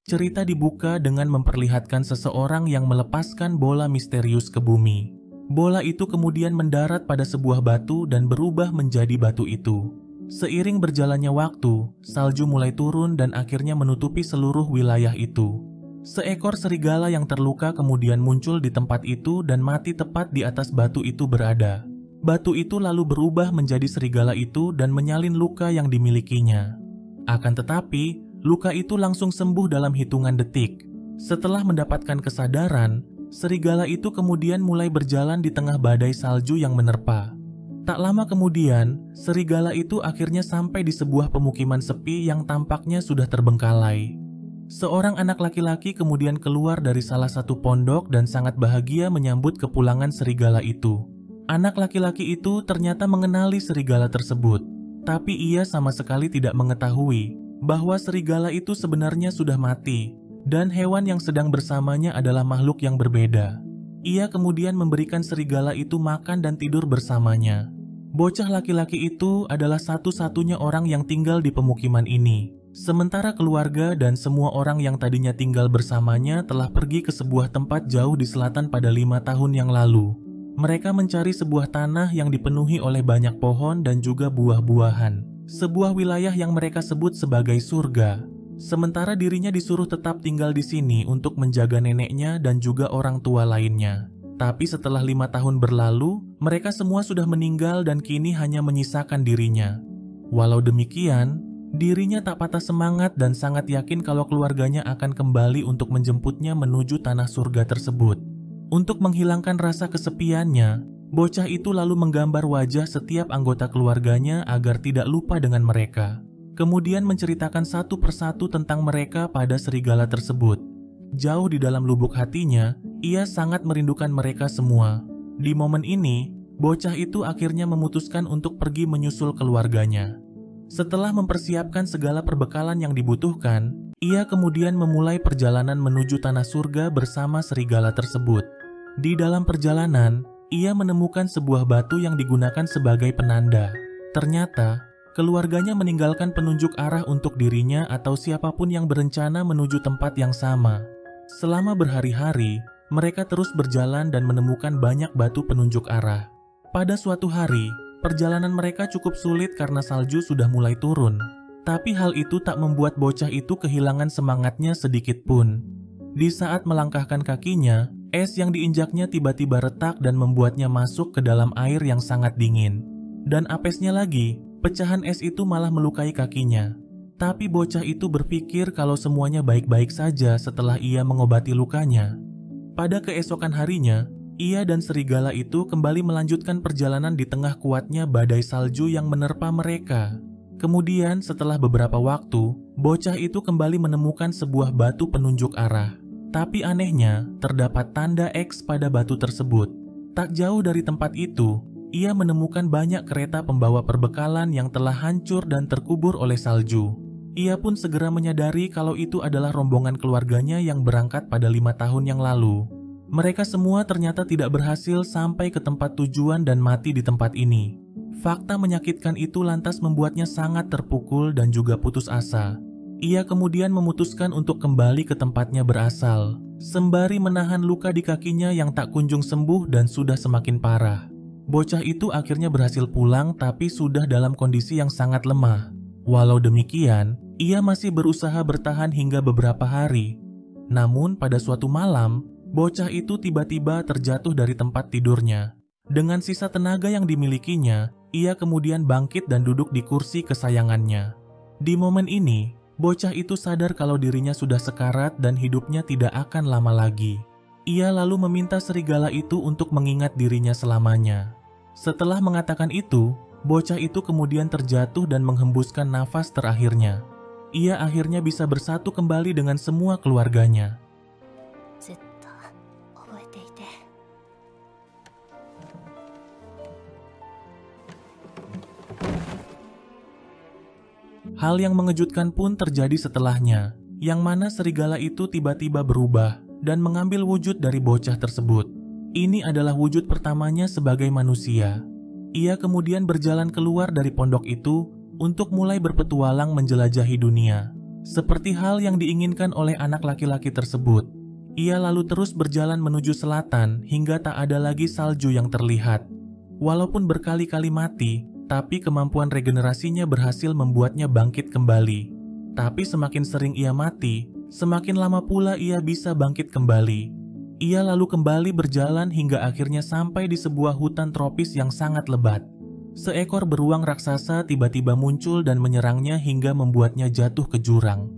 Cerita dibuka dengan memperlihatkan seseorang yang melepaskan bola misterius ke bumi. Bola itu kemudian mendarat pada sebuah batu dan berubah menjadi batu itu. Seiring berjalannya waktu, salju mulai turun dan akhirnya menutupi seluruh wilayah itu. Seekor serigala yang terluka kemudian muncul di tempat itu dan mati tepat di atas batu itu berada. Batu itu lalu berubah menjadi serigala itu dan menyalin luka yang dimilikinya. Akan tetapi, luka itu langsung sembuh dalam hitungan detik. Setelah mendapatkan kesadaran, serigala itu kemudian mulai berjalan di tengah badai salju yang menerpa. Tak lama kemudian, serigala itu akhirnya sampai di sebuah pemukiman sepi yang tampaknya sudah terbengkalai. Seorang anak laki-laki kemudian keluar dari salah satu pondok dan sangat bahagia menyambut kepulangan serigala itu. Anak laki-laki itu ternyata mengenali serigala tersebut, tapi ia sama sekali tidak mengetahui bahwa serigala itu sebenarnya sudah mati dan hewan yang sedang bersamanya adalah makhluk yang berbeda. Ia kemudian memberikan serigala itu makan dan tidur bersamanya. Bocah laki-laki itu adalah satu-satunya orang yang tinggal di pemukiman ini. Sementara keluarga dan semua orang yang tadinya tinggal bersamanya telah pergi ke sebuah tempat jauh di selatan pada 5 tahun yang lalu. Mereka mencari sebuah tanah yang dipenuhi oleh banyak pohon dan juga buah-buahan. Sebuah wilayah yang mereka sebut sebagai surga. Sementara dirinya disuruh tetap tinggal di sini untuk menjaga neneknya dan juga orang tua lainnya. Tapi setelah 5 tahun berlalu, mereka semua sudah meninggal dan kini hanya menyisakan dirinya. Walau demikian, dirinya tak patah semangat dan sangat yakin kalau keluarganya akan kembali untuk menjemputnya menuju tanah surga tersebut. Untuk menghilangkan rasa kesepiannya, bocah itu lalu menggambar wajah setiap anggota keluarganya agar tidak lupa dengan mereka. Kemudian menceritakan satu persatu tentang mereka pada serigala tersebut. Jauh di dalam lubuk hatinya, ia sangat merindukan mereka semua. Di momen ini, bocah itu akhirnya memutuskan untuk pergi menyusul keluarganya. Setelah mempersiapkan segala perbekalan yang dibutuhkan, ia kemudian memulai perjalanan menuju tanah surga bersama serigala tersebut. Di dalam perjalanan, ia menemukan sebuah batu yang digunakan sebagai penanda. Ternyata, keluarganya meninggalkan penunjuk arah untuk dirinya atau siapapun yang berencana menuju tempat yang sama. Selama berhari-hari, mereka terus berjalan dan menemukan banyak batu penunjuk arah. Pada suatu hari, perjalanan mereka cukup sulit karena salju sudah mulai turun. Tapi hal itu tak membuat bocah itu kehilangan semangatnya sedikit pun. Di saat melangkahkan kakinya, es yang diinjaknya tiba-tiba retak dan membuatnya masuk ke dalam air yang sangat dingin. Dan apesnya lagi, pecahan es itu malah melukai kakinya. Tapi bocah itu berpikir kalau semuanya baik-baik saja setelah ia mengobati lukanya. Pada keesokan harinya, ia dan serigala itu kembali melanjutkan perjalanan di tengah kuatnya badai salju yang menerpa mereka. Kemudian setelah beberapa waktu, bocah itu kembali menemukan sebuah batu penunjuk arah. Tapi anehnya, terdapat tanda X pada batu tersebut. Tak jauh dari tempat itu, ia menemukan banyak kereta pembawa perbekalan yang telah hancur dan terkubur oleh salju. Ia pun segera menyadari kalau itu adalah rombongan keluarganya yang berangkat pada 5 tahun yang lalu. Mereka semua ternyata tidak berhasil sampai ke tempat tujuan dan mati di tempat ini. Fakta menyakitkan itu lantas membuatnya sangat terpukul dan juga putus asa. Ia kemudian memutuskan untuk kembali ke tempatnya berasal, sembari menahan luka di kakinya yang tak kunjung sembuh dan sudah semakin parah. Bocah itu akhirnya berhasil pulang tapi sudah dalam kondisi yang sangat lemah. Walau demikian, ia masih berusaha bertahan hingga beberapa hari. Namun pada suatu malam, bocah itu tiba-tiba terjatuh dari tempat tidurnya. Dengan sisa tenaga yang dimilikinya, ia kemudian bangkit dan duduk di kursi kesayangannya. Di momen ini, bocah itu sadar kalau dirinya sudah sekarat dan hidupnya tidak akan lama lagi. Ia lalu meminta serigala itu untuk mengingat dirinya selamanya. Setelah mengatakan itu, bocah itu kemudian terjatuh dan menghembuskan nafas terakhirnya. Ia akhirnya bisa bersatu kembali dengan semua keluarganya. Hal yang mengejutkan pun terjadi setelahnya, yang mana serigala itu tiba-tiba berubah dan mengambil wujud dari bocah tersebut. Ini adalah wujud pertamanya sebagai manusia. Ia kemudian berjalan keluar dari pondok itu untuk mulai berpetualang menjelajahi dunia. Seperti hal yang diinginkan oleh anak laki-laki tersebut, ia lalu terus berjalan menuju selatan hingga tak ada lagi salju yang terlihat. Walaupun berkali-kali mati, tapi kemampuan regenerasinya berhasil membuatnya bangkit kembali. Tapi semakin sering ia mati, semakin lama pula ia bisa bangkit kembali. Ia lalu kembali berjalan hingga akhirnya sampai di sebuah hutan tropis yang sangat lebat. Seekor beruang raksasa tiba-tiba muncul dan menyerangnya hingga membuatnya jatuh ke jurang.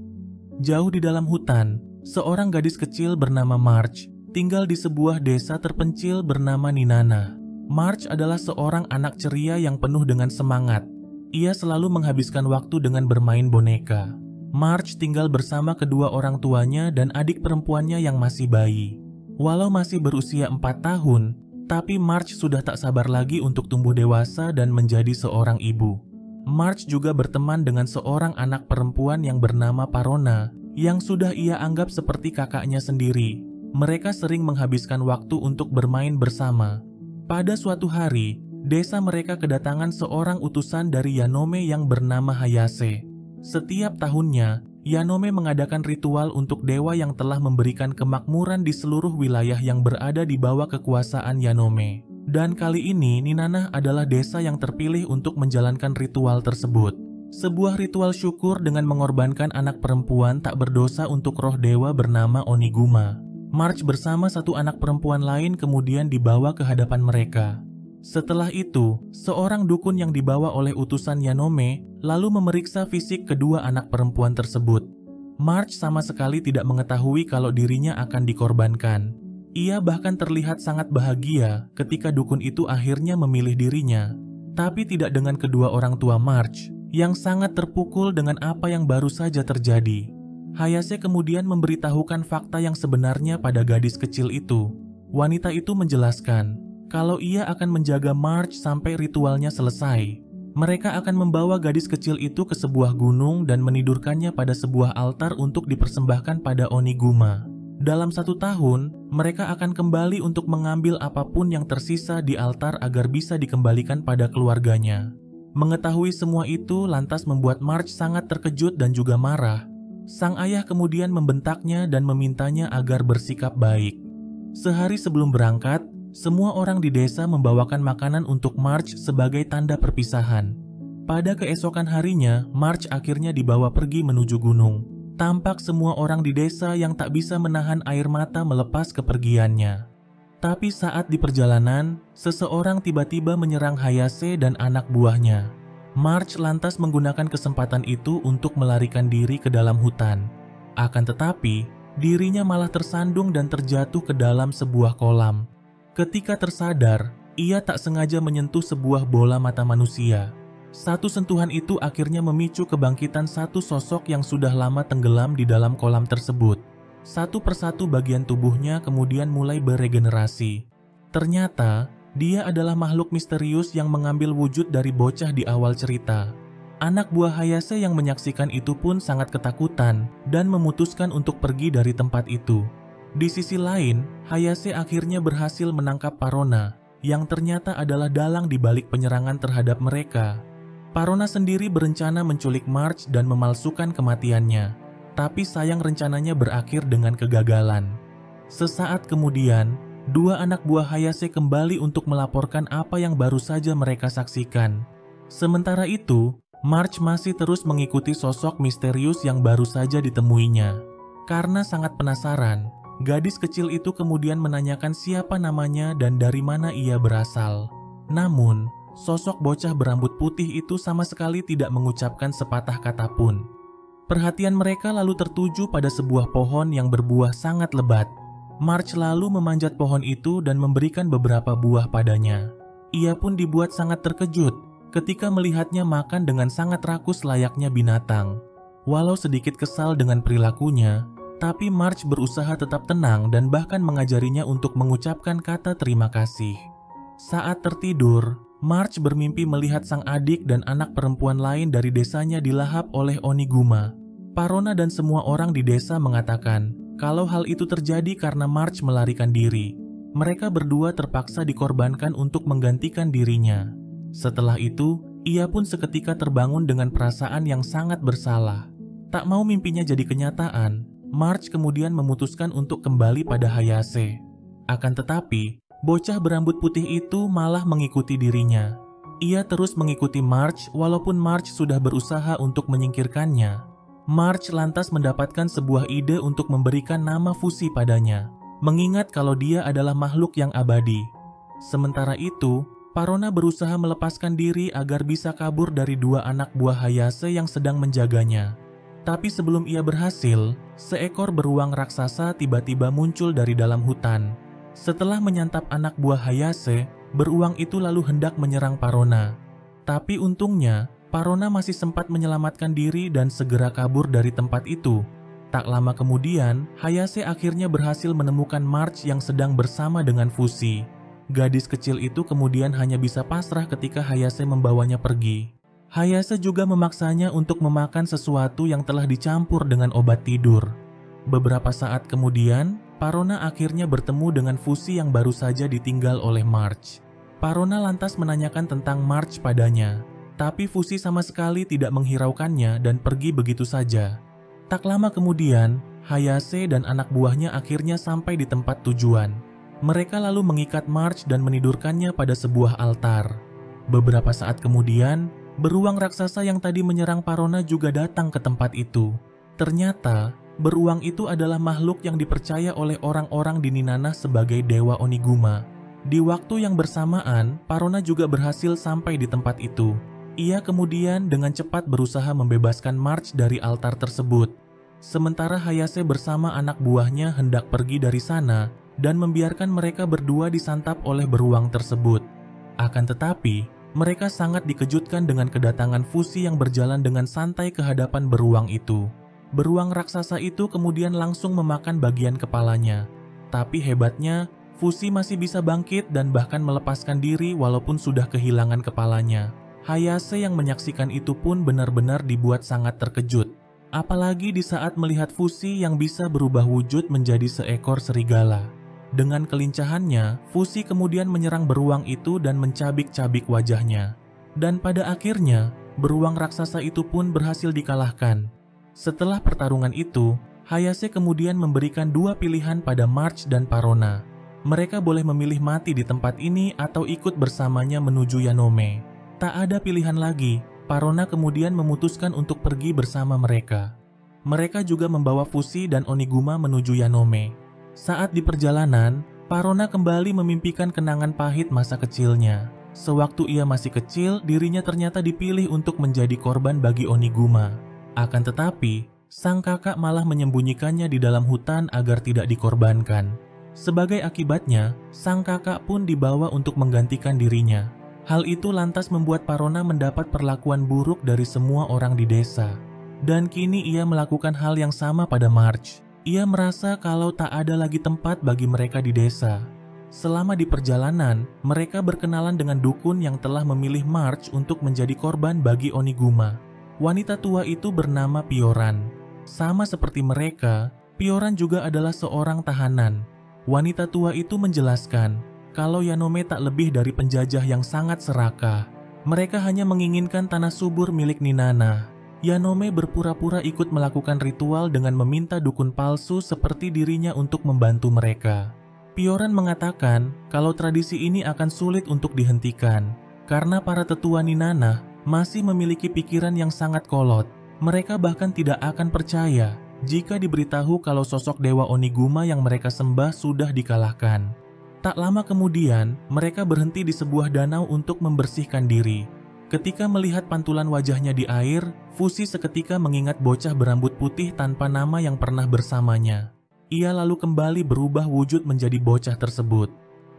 Jauh di dalam hutan, seorang gadis kecil bernama March tinggal di sebuah desa terpencil bernama Ninana. March adalah seorang anak ceria yang penuh dengan semangat. Ia selalu menghabiskan waktu dengan bermain boneka. March tinggal bersama kedua orang tuanya dan adik perempuannya yang masih bayi. Walau masih berusia 4 tahun, tapi March sudah tak sabar lagi untuk tumbuh dewasa dan menjadi seorang ibu. March juga berteman dengan seorang anak perempuan yang bernama Parona, yang sudah ia anggap seperti kakaknya sendiri. Mereka sering menghabiskan waktu untuk bermain bersama. Pada suatu hari, desa mereka kedatangan seorang utusan dari Yanome yang bernama Hayase. Setiap tahunnya, Yanome mengadakan ritual untuk dewa yang telah memberikan kemakmuran di seluruh wilayah yang berada di bawah kekuasaan Yanome. Dan kali ini Ninana adalah desa yang terpilih untuk menjalankan ritual tersebut. Sebuah ritual syukur dengan mengorbankan anak perempuan tak berdosa untuk roh dewa bernama Oniguma. March bersama satu anak perempuan lain kemudian dibawa ke hadapan mereka. Setelah itu, seorang dukun yang dibawa oleh utusan Yanome lalu memeriksa fisik kedua anak perempuan tersebut. March sama sekali tidak mengetahui kalau dirinya akan dikorbankan. Ia bahkan terlihat sangat bahagia ketika dukun itu akhirnya memilih dirinya. Tapi tidak dengan kedua orang tua March, yang sangat terpukul dengan apa yang baru saja terjadi. Hayase kemudian memberitahukan fakta yang sebenarnya pada gadis kecil itu. Wanita itu menjelaskan kalau ia akan menjaga March sampai ritualnya selesai. Mereka akan membawa gadis kecil itu ke sebuah gunung dan menidurkannya pada sebuah altar untuk dipersembahkan pada Oniguma. Dalam 1 tahun, mereka akan kembali untuk mengambil apapun yang tersisa di altar agar bisa dikembalikan pada keluarganya. Mengetahui semua itu lantas membuat March sangat terkejut dan juga marah. Sang ayah kemudian membentaknya dan memintanya agar bersikap baik. Sehari sebelum berangkat, semua orang di desa membawakan makanan untuk March sebagai tanda perpisahan. Pada keesokan harinya, March akhirnya dibawa pergi menuju gunung. Tampak semua orang di desa yang tak bisa menahan air mata melepas kepergiannya. Tapi saat di perjalanan, seseorang tiba-tiba menyerang Hayase dan anak buahnya. March lantas menggunakan kesempatan itu untuk melarikan diri ke dalam hutan. Akan tetapi, dirinya malah tersandung dan terjatuh ke dalam sebuah kolam. Ketika tersadar, ia tak sengaja menyentuh sebuah bola mata manusia. Satu sentuhan itu akhirnya memicu kebangkitan satu sosok yang sudah lama tenggelam di dalam kolam tersebut. Satu persatu bagian tubuhnya kemudian mulai beregenerasi. Ternyata, dia adalah makhluk misterius yang mengambil wujud dari bocah di awal cerita. Anak buah Hayase yang menyaksikan itu pun sangat ketakutan dan memutuskan untuk pergi dari tempat itu. Di sisi lain, Hayase akhirnya berhasil menangkap Parona, yang ternyata adalah dalang di balik penyerangan terhadap mereka. Parona sendiri berencana menculik March dan memalsukan kematiannya, tapi sayang rencananya berakhir dengan kegagalan. Sesaat kemudian, 2 anak buah Hayase kembali untuk melaporkan apa yang baru saja mereka saksikan. Sementara itu, March masih terus mengikuti sosok misterius yang baru saja ditemuinya. Karena sangat penasaran, gadis kecil itu kemudian menanyakan siapa namanya dan dari mana ia berasal. Namun, sosok bocah berambut putih itu sama sekali tidak mengucapkan sepatah kata pun. Perhatian mereka lalu tertuju pada sebuah pohon yang berbuah sangat lebat. March lalu memanjat pohon itu dan memberikan beberapa buah padanya. Ia pun dibuat sangat terkejut ketika melihatnya makan dengan sangat rakus layaknya binatang. Walau sedikit kesal dengan perilakunya, tapi March berusaha tetap tenang dan bahkan mengajarinya untuk mengucapkan kata terima kasih. Saat tertidur, March bermimpi melihat sang adik dan anak perempuan lain dari desanya dilahap oleh Oniguma. Parona dan semua orang di desa mengatakan kalau hal itu terjadi karena March melarikan diri. Mereka berdua terpaksa dikorbankan untuk menggantikan dirinya. Setelah itu, ia pun seketika terbangun dengan perasaan yang sangat bersalah. Tak mau mimpinya jadi kenyataan, Marge kemudian memutuskan untuk kembali pada Hayase. Akan tetapi, bocah berambut putih itu malah mengikuti dirinya. Ia terus mengikuti Marge walaupun Marge sudah berusaha untuk menyingkirkannya. Marge lantas mendapatkan sebuah ide untuk memberikan nama Fushi padanya, mengingat kalau dia adalah makhluk yang abadi. Sementara itu, Parona berusaha melepaskan diri agar bisa kabur dari dua anak buah Hayase yang sedang menjaganya. Tapi sebelum ia berhasil, seekor beruang raksasa tiba-tiba muncul dari dalam hutan. Setelah menyantap anak buah Hayase, beruang itu lalu hendak menyerang Parona. Tapi untungnya, Parona masih sempat menyelamatkan diri dan segera kabur dari tempat itu. Tak lama kemudian, Hayase akhirnya berhasil menemukan Marge yang sedang bersama dengan Fushi. Gadis kecil itu kemudian hanya bisa pasrah ketika Hayase membawanya pergi. Hayase juga memaksanya untuk memakan sesuatu yang telah dicampur dengan obat tidur. Beberapa saat kemudian, Parona akhirnya bertemu dengan Fushi yang baru saja ditinggal oleh Marge. Parona lantas menanyakan tentang Marge padanya, tapi Fushi sama sekali tidak menghiraukannya dan pergi begitu saja. Tak lama kemudian, Hayase dan anak buahnya akhirnya sampai di tempat tujuan. Mereka lalu mengikat Marge dan menidurkannya pada sebuah altar. Beberapa saat kemudian, beruang raksasa yang tadi menyerang Parona juga datang ke tempat itu. Ternyata, beruang itu adalah makhluk yang dipercaya oleh orang-orang di Ninana sebagai dewa Oniguma. Di waktu yang bersamaan, Parona juga berhasil sampai di tempat itu. Ia kemudian dengan cepat berusaha membebaskan Marge dari altar tersebut. Sementara Hayase bersama anak buahnya hendak pergi dari sana dan membiarkan mereka berdua disantap oleh beruang tersebut. Akan tetapi, mereka sangat dikejutkan dengan kedatangan Fushi yang berjalan dengan santai ke hadapan beruang itu. Beruang raksasa itu kemudian langsung memakan bagian kepalanya. Tapi hebatnya, Fushi masih bisa bangkit dan bahkan melepaskan diri walaupun sudah kehilangan kepalanya. Hayase yang menyaksikan itu pun benar-benar dibuat sangat terkejut. Apalagi di saat melihat Fushi yang bisa berubah wujud menjadi seekor serigala. Dengan kelincahannya, Fushi kemudian menyerang beruang itu dan mencabik-cabik wajahnya. Dan pada akhirnya, beruang raksasa itu pun berhasil dikalahkan. Setelah pertarungan itu, Hayase kemudian memberikan dua pilihan pada Marge dan Parona. Mereka boleh memilih mati di tempat ini atau ikut bersamanya menuju Yanome. Tak ada pilihan lagi, Parona kemudian memutuskan untuk pergi bersama mereka. Mereka juga membawa Fushi dan Oniguma menuju Yanome. Saat di perjalanan, Parona kembali memimpikan kenangan pahit masa kecilnya. Sewaktu ia masih kecil, dirinya ternyata dipilih untuk menjadi korban bagi Oniguma. Akan tetapi, sang kakak malah menyembunyikannya di dalam hutan agar tidak dikorbankan. Sebagai akibatnya, sang kakak pun dibawa untuk menggantikan dirinya. Hal itu lantas membuat Parona mendapat perlakuan buruk dari semua orang di desa. Dan kini ia melakukan hal yang sama pada Marge. Ia merasa kalau tak ada lagi tempat bagi mereka di desa. Selama di perjalanan, mereka berkenalan dengan dukun yang telah memilih Marge untuk menjadi korban bagi Oniguma. Wanita tua itu bernama Pioran. Sama seperti mereka, Pioran juga adalah seorang tahanan. Wanita tua itu menjelaskan kalau Yanome tak lebih dari penjajah yang sangat serakah. Mereka hanya menginginkan tanah subur milik Ninana. Yanome berpura-pura ikut melakukan ritual dengan meminta dukun palsu seperti dirinya untuk membantu mereka. Pioran mengatakan kalau tradisi ini akan sulit untuk dihentikan karena para tetua Ninana masih memiliki pikiran yang sangat kolot. Mereka bahkan tidak akan percaya jika diberitahu kalau sosok dewa Oniguma yang mereka sembah sudah dikalahkan. Tak lama kemudian, mereka berhenti di sebuah danau untuk membersihkan diri. Ketika melihat pantulan wajahnya di air, Fushi seketika mengingat bocah berambut putih tanpa nama yang pernah bersamanya. Ia lalu kembali berubah wujud menjadi bocah tersebut.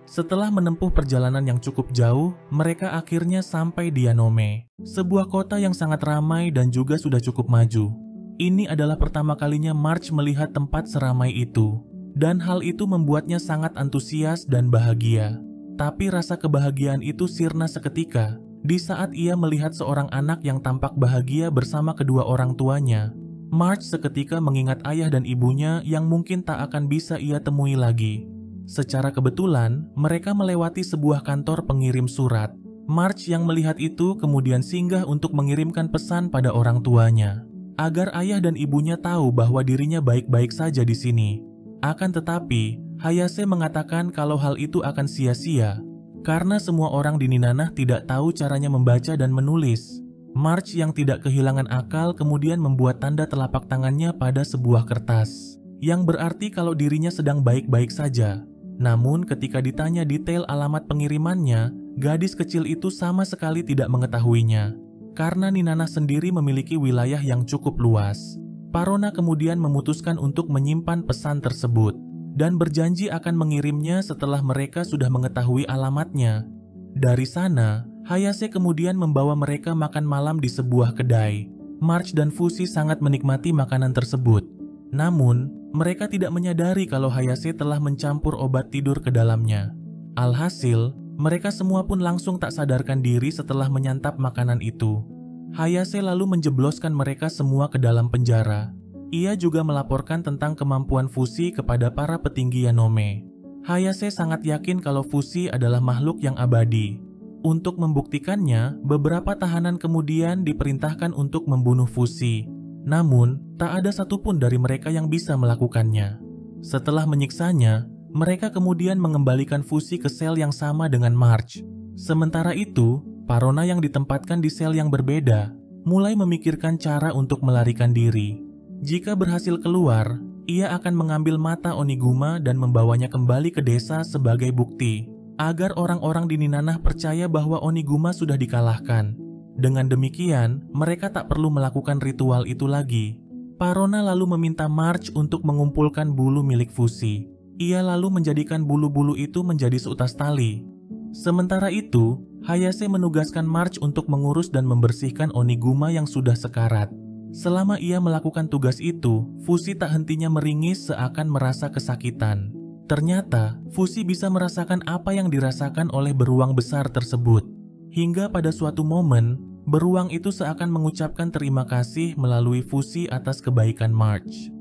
Setelah menempuh perjalanan yang cukup jauh, mereka akhirnya sampai di Yanome, sebuah kota yang sangat ramai dan juga sudah cukup maju. Ini adalah pertama kalinya Marge melihat tempat seramai itu, dan hal itu membuatnya sangat antusias dan bahagia. Tapi rasa kebahagiaan itu sirna seketika di saat ia melihat seorang anak yang tampak bahagia bersama kedua orang tuanya. Marge seketika mengingat ayah dan ibunya yang mungkin tak akan bisa ia temui lagi. Secara kebetulan, mereka melewati sebuah kantor pengirim surat. Marge yang melihat itu kemudian singgah untuk mengirimkan pesan pada orang tuanya. agar ayah dan ibunya tahu bahwa dirinya baik-baik saja di sini. Akan tetapi, Hayase mengatakan kalau hal itu akan sia-sia karena semua orang di Ninanah tidak tahu caranya membaca dan menulis. March yang tidak kehilangan akal kemudian membuat tanda telapak tangannya pada sebuah kertas, yang berarti kalau dirinya sedang baik-baik saja. Namun ketika ditanya detail alamat pengirimannya, gadis kecil itu sama sekali tidak mengetahuinya. Karena Ninanah sendiri memiliki wilayah yang cukup luas, Parona kemudian memutuskan untuk menyimpan pesan tersebut dan berjanji akan mengirimnya setelah mereka sudah mengetahui alamatnya. Dari sana, Hayase kemudian membawa mereka makan malam di sebuah kedai. March dan Fushi sangat menikmati makanan tersebut. Namun, mereka tidak menyadari kalau Hayase telah mencampur obat tidur ke dalamnya. Alhasil, mereka semua pun langsung tak sadarkan diri setelah menyantap makanan itu. Hayase lalu menjebloskan mereka semua ke dalam penjara. Ia juga melaporkan tentang kemampuan Fushi kepada para petinggi Yanome. Hayase sangat yakin kalau Fushi adalah makhluk yang abadi. Untuk membuktikannya, beberapa tahanan kemudian diperintahkan untuk membunuh Fushi. Namun, tak ada satupun dari mereka yang bisa melakukannya. Setelah menyiksanya, mereka kemudian mengembalikan Fushi ke sel yang sama dengan March. Sementara itu, Parona yang ditempatkan di sel yang berbeda mulai memikirkan cara untuk melarikan diri. Jika berhasil keluar, ia akan mengambil mata Oniguma dan membawanya kembali ke desa sebagai bukti, agar orang-orang di Ninanah percaya bahwa Oniguma sudah dikalahkan. Dengan demikian, mereka tak perlu melakukan ritual itu lagi. Parona lalu meminta March untuk mengumpulkan bulu milik Fushi. Ia lalu menjadikan bulu-bulu itu menjadi seutas tali. Sementara itu, Hayase menugaskan March untuk mengurus dan membersihkan Oniguma yang sudah sekarat. Selama ia melakukan tugas itu, Fushi tak hentinya meringis seakan merasa kesakitan. Ternyata, Fushi bisa merasakan apa yang dirasakan oleh beruang besar tersebut. Hingga pada suatu momen, beruang itu seakan mengucapkan terima kasih melalui Fushi atas kebaikan March.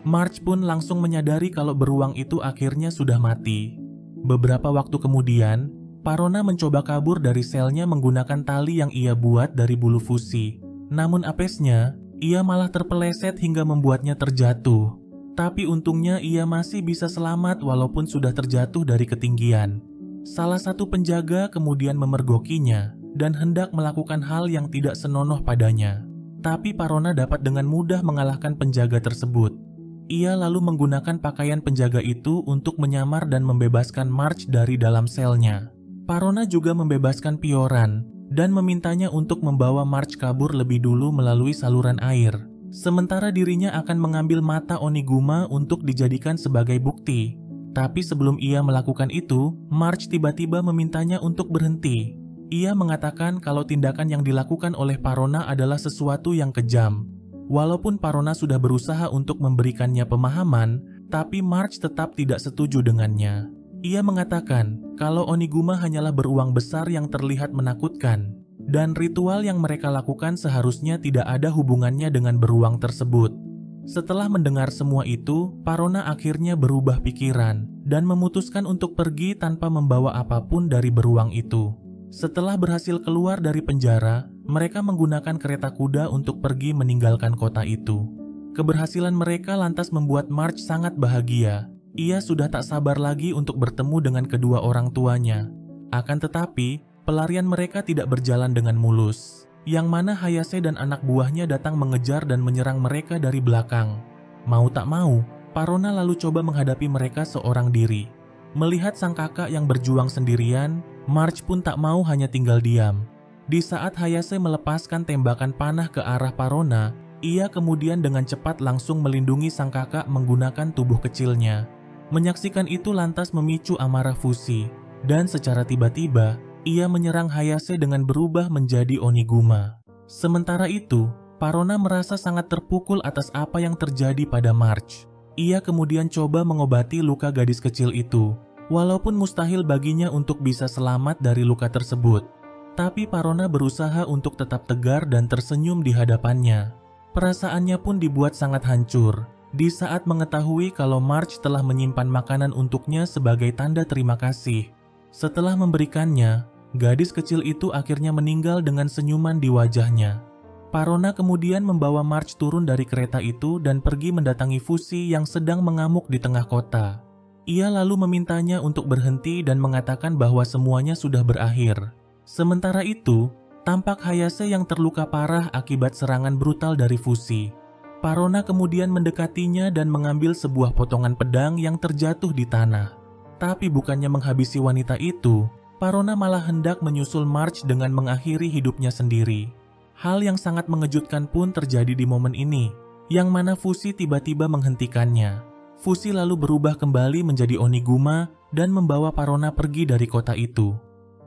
March pun langsung menyadari kalau beruang itu akhirnya sudah mati. Beberapa waktu kemudian, Parona mencoba kabur dari selnya menggunakan tali yang ia buat dari bulu Fushi. Namun apesnya, ia malah terpeleset hingga membuatnya terjatuh. Tapi untungnya ia masih bisa selamat walaupun sudah terjatuh dari ketinggian. Salah satu penjaga kemudian memergokinya dan hendak melakukan hal yang tidak senonoh padanya. Tapi Parona dapat dengan mudah mengalahkan penjaga tersebut. Ia lalu menggunakan pakaian penjaga itu untuk menyamar dan membebaskan March dari dalam selnya. Parona juga membebaskan Pioran dan memintanya untuk membawa March kabur lebih dulu melalui saluran air. Sementara dirinya akan mengambil mata Oniguma untuk dijadikan sebagai bukti. Tapi sebelum ia melakukan itu, March tiba-tiba memintanya untuk berhenti. Ia mengatakan kalau tindakan yang dilakukan oleh Parona adalah sesuatu yang kejam. Walaupun Parona sudah berusaha untuk memberikannya pemahaman, tapi March tetap tidak setuju dengannya. Ia mengatakan kalau Oniguma hanyalah beruang besar yang terlihat menakutkan, dan ritual yang mereka lakukan seharusnya tidak ada hubungannya dengan beruang tersebut. Setelah mendengar semua itu, Parona akhirnya berubah pikiran dan memutuskan untuk pergi tanpa membawa apapun dari beruang itu. Setelah berhasil keluar dari penjara, mereka menggunakan kereta kuda untuk pergi meninggalkan kota itu. Keberhasilan mereka lantas membuat March sangat bahagia. Ia sudah tak sabar lagi untuk bertemu dengan kedua orang tuanya. Akan tetapi, pelarian mereka tidak berjalan dengan mulus, yang mana Hayase dan anak buahnya datang mengejar dan menyerang mereka dari belakang. Mau tak mau, Parona lalu coba menghadapi mereka seorang diri. Melihat sang kakak yang berjuang sendirian, March pun tak mau hanya tinggal diam. Di saat Hayase melepaskan tembakan panah ke arah Parona, ia kemudian dengan cepat langsung melindungi sang kakak menggunakan tubuh kecilnya. Menyaksikan itu lantas memicu amarah Fushi, dan secara tiba-tiba, ia menyerang Hayase dengan berubah menjadi Oniguma. Sementara itu, Parona merasa sangat terpukul atas apa yang terjadi pada March. Ia kemudian coba mengobati luka gadis kecil itu, walaupun mustahil baginya untuk bisa selamat dari luka tersebut. Tapi Parona berusaha untuk tetap tegar dan tersenyum di hadapannya. Perasaannya pun dibuat sangat hancur di saat mengetahui kalau March telah menyimpan makanan untuknya sebagai tanda terima kasih. Setelah memberikannya, gadis kecil itu akhirnya meninggal dengan senyuman di wajahnya. Parona kemudian membawa March turun dari kereta itu dan pergi mendatangi Fushi yang sedang mengamuk di tengah kota. Ia lalu memintanya untuk berhenti dan mengatakan bahwa semuanya sudah berakhir. Sementara itu, tampak Hayase yang terluka parah akibat serangan brutal dari Fushi. Parona kemudian mendekatinya dan mengambil sebuah potongan pedang yang terjatuh di tanah. Tapi bukannya menghabisi wanita itu, Parona malah hendak menyusul March dengan mengakhiri hidupnya sendiri. Hal yang sangat mengejutkan pun terjadi di momen ini, yang mana Fushi tiba-tiba menghentikannya. Fushi lalu berubah kembali menjadi Oniguma dan membawa Parona pergi dari kota itu.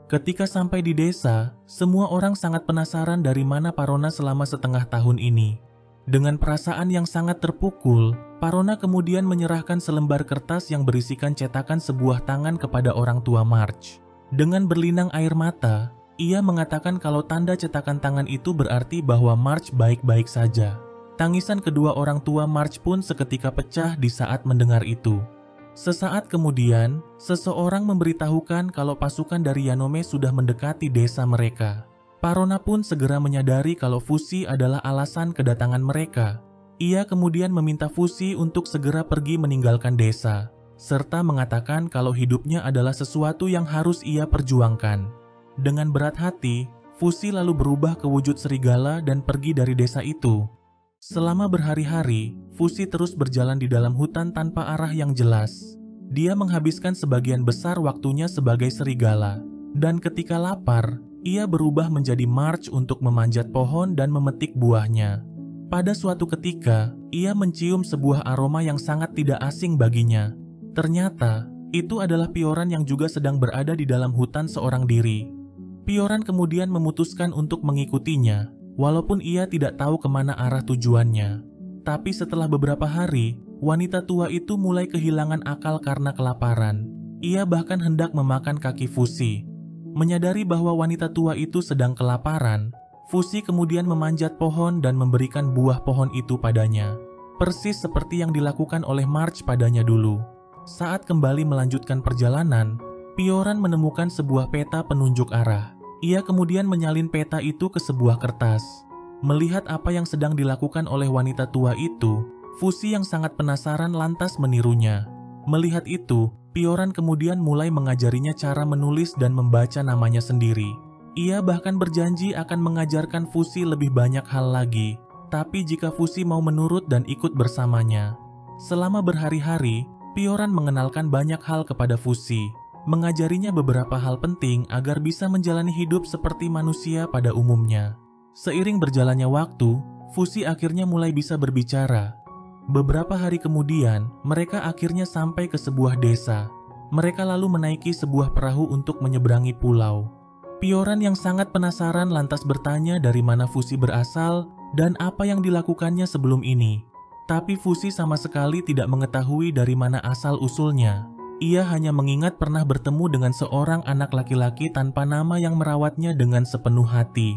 Ketika sampai di desa, semua orang sangat penasaran dari mana Parona selama setengah tahun ini. Dengan perasaan yang sangat terpukul, Parona kemudian menyerahkan selembar kertas yang berisikan cetakan sebuah tangan kepada orang tua March. Dengan berlinang air mata, ia mengatakan kalau tanda cetakan tangan itu berarti bahwa March baik-baik saja. Tangisan kedua orang tua March pun seketika pecah di saat mendengar itu. Sesaat kemudian, seseorang memberitahukan kalau pasukan dari Yanome sudah mendekati desa mereka. Parona pun segera menyadari kalau Fushi adalah alasan kedatangan mereka. Ia kemudian meminta Fushi untuk segera pergi meninggalkan desa, serta mengatakan kalau hidupnya adalah sesuatu yang harus ia perjuangkan. Dengan berat hati, Fushi lalu berubah ke wujud serigala dan pergi dari desa itu. Selama berhari-hari, Fushi terus berjalan di dalam hutan tanpa arah yang jelas. Dia menghabiskan sebagian besar waktunya sebagai serigala, dan ketika lapar, ia berubah menjadi March untuk memanjat pohon dan memetik buahnya. Pada suatu ketika, ia mencium sebuah aroma yang sangat tidak asing baginya. Ternyata, itu adalah Pioran yang juga sedang berada di dalam hutan seorang diri. Pioran kemudian memutuskan untuk mengikutinya, walaupun ia tidak tahu kemana arah tujuannya. Tapi setelah beberapa hari, wanita tua itu mulai kehilangan akal karena kelaparan. Ia bahkan hendak memakan kaki Fushi. Menyadari bahwa wanita tua itu sedang kelaparan, Fushi kemudian memanjat pohon dan memberikan buah pohon itu padanya. Persis seperti yang dilakukan oleh March padanya dulu. Saat kembali melanjutkan perjalanan, Pioran menemukan sebuah peta penunjuk arah. Ia kemudian menyalin peta itu ke sebuah kertas. Melihat apa yang sedang dilakukan oleh wanita tua itu, Fushi yang sangat penasaran lantas menirunya. Melihat itu, Pioran kemudian mulai mengajarinya cara menulis dan membaca namanya sendiri. Ia bahkan berjanji akan mengajarkan Fushi lebih banyak hal lagi, tapi jika Fushi mau menurut dan ikut bersamanya. Selama berhari-hari, Pioran mengenalkan banyak hal kepada Fushi, mengajarinya beberapa hal penting agar bisa menjalani hidup seperti manusia pada umumnya. Seiring berjalannya waktu, Fushi akhirnya mulai bisa berbicara. Beberapa hari kemudian, mereka akhirnya sampai ke sebuah desa. Mereka lalu menaiki sebuah perahu untuk menyeberangi pulau. Pioran yang sangat penasaran lantas bertanya dari mana Fushi berasal dan apa yang dilakukannya sebelum ini. Tapi Fushi sama sekali tidak mengetahui dari mana asal-usulnya. Ia hanya mengingat pernah bertemu dengan seorang anak laki-laki tanpa nama yang merawatnya dengan sepenuh hati.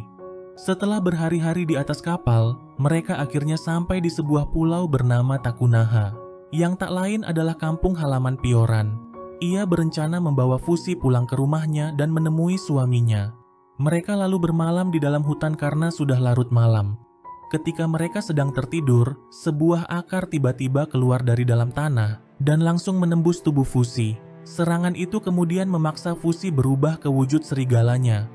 Setelah berhari-hari di atas kapal, mereka akhirnya sampai di sebuah pulau bernama Takunaha, yang tak lain adalah kampung halaman Pioran. Ia berencana membawa Fushi pulang ke rumahnya dan menemui suaminya. Mereka lalu bermalam di dalam hutan karena sudah larut malam. Ketika mereka sedang tertidur, sebuah akar tiba-tiba keluar dari dalam tanah dan langsung menembus tubuh Fushi. Serangan itu kemudian memaksa Fushi berubah ke wujud serigalanya.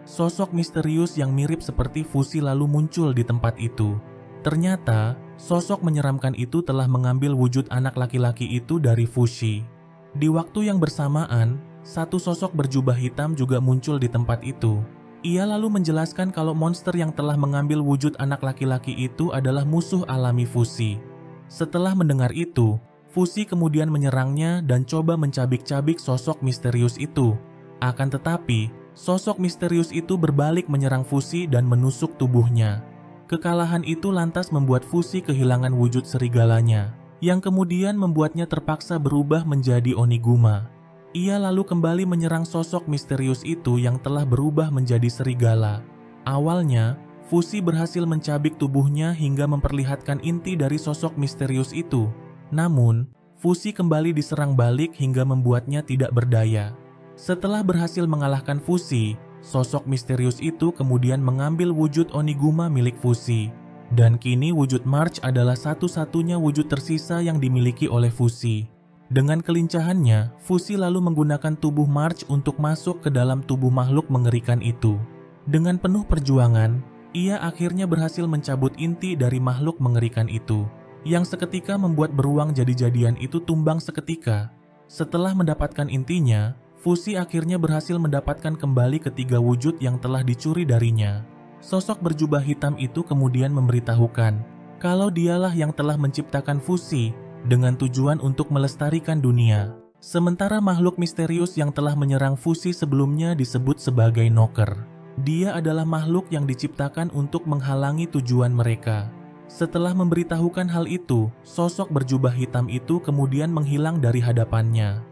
Sosok misterius yang mirip seperti Fushi lalu muncul di tempat itu. Ternyata, sosok menyeramkan itu telah mengambil wujud anak laki-laki itu dari Fushi. Di waktu yang bersamaan, satu sosok berjubah hitam juga muncul di tempat itu. Ia lalu menjelaskan kalau monster yang telah mengambil wujud anak laki-laki itu adalah musuh alami Fushi. Setelah mendengar itu, Fushi kemudian menyerangnya dan coba mencabik-cabik sosok misterius itu. Akan tetapi, sosok misterius itu berbalik menyerang Fushi dan menusuk tubuhnya. Kekalahan itu lantas membuat Fushi kehilangan wujud serigalanya, yang kemudian membuatnya terpaksa berubah menjadi Oniguma. Ia lalu kembali menyerang sosok misterius itu yang telah berubah menjadi serigala. Awalnya, Fushi berhasil mencabik tubuhnya hingga memperlihatkan inti dari sosok misterius itu. Namun, Fushi kembali diserang balik hingga membuatnya tidak berdaya. Setelah berhasil mengalahkan Fushi, sosok misterius itu kemudian mengambil wujud Oniguma milik Fushi. Dan kini wujud March adalah satu-satunya wujud tersisa yang dimiliki oleh Fushi. Dengan kelincahannya, Fushi lalu menggunakan tubuh March untuk masuk ke dalam tubuh makhluk mengerikan itu. Dengan penuh perjuangan, ia akhirnya berhasil mencabut inti dari makhluk mengerikan itu, yang seketika membuat beruang jadi-jadian itu tumbang seketika. Setelah mendapatkan intinya, Fushi akhirnya berhasil mendapatkan kembali ketiga wujud yang telah dicuri darinya. Sosok berjubah hitam itu kemudian memberitahukan kalau dialah yang telah menciptakan Fushi dengan tujuan untuk melestarikan dunia. Sementara makhluk misterius yang telah menyerang Fushi sebelumnya disebut sebagai Knocker. Dia adalah makhluk yang diciptakan untuk menghalangi tujuan mereka. Setelah memberitahukan hal itu, sosok berjubah hitam itu kemudian menghilang dari hadapannya.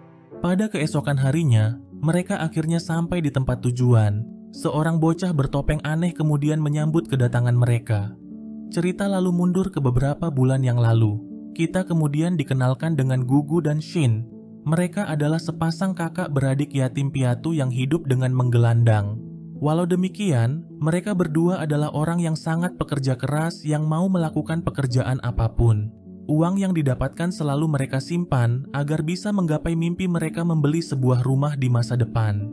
Pada keesokan harinya, mereka akhirnya sampai di tempat tujuan. Seorang bocah bertopeng aneh kemudian menyambut kedatangan mereka. Cerita lalu mundur ke beberapa bulan yang lalu. Kita kemudian dikenalkan dengan Gugu dan Shin. Mereka adalah sepasang kakak beradik yatim piatu yang hidup dengan menggelandang. Walau demikian, mereka berdua adalah orang yang sangat pekerja keras yang mau melakukan pekerjaan apapun. Uang yang didapatkan selalu mereka simpan agar bisa menggapai mimpi mereka membeli sebuah rumah di masa depan.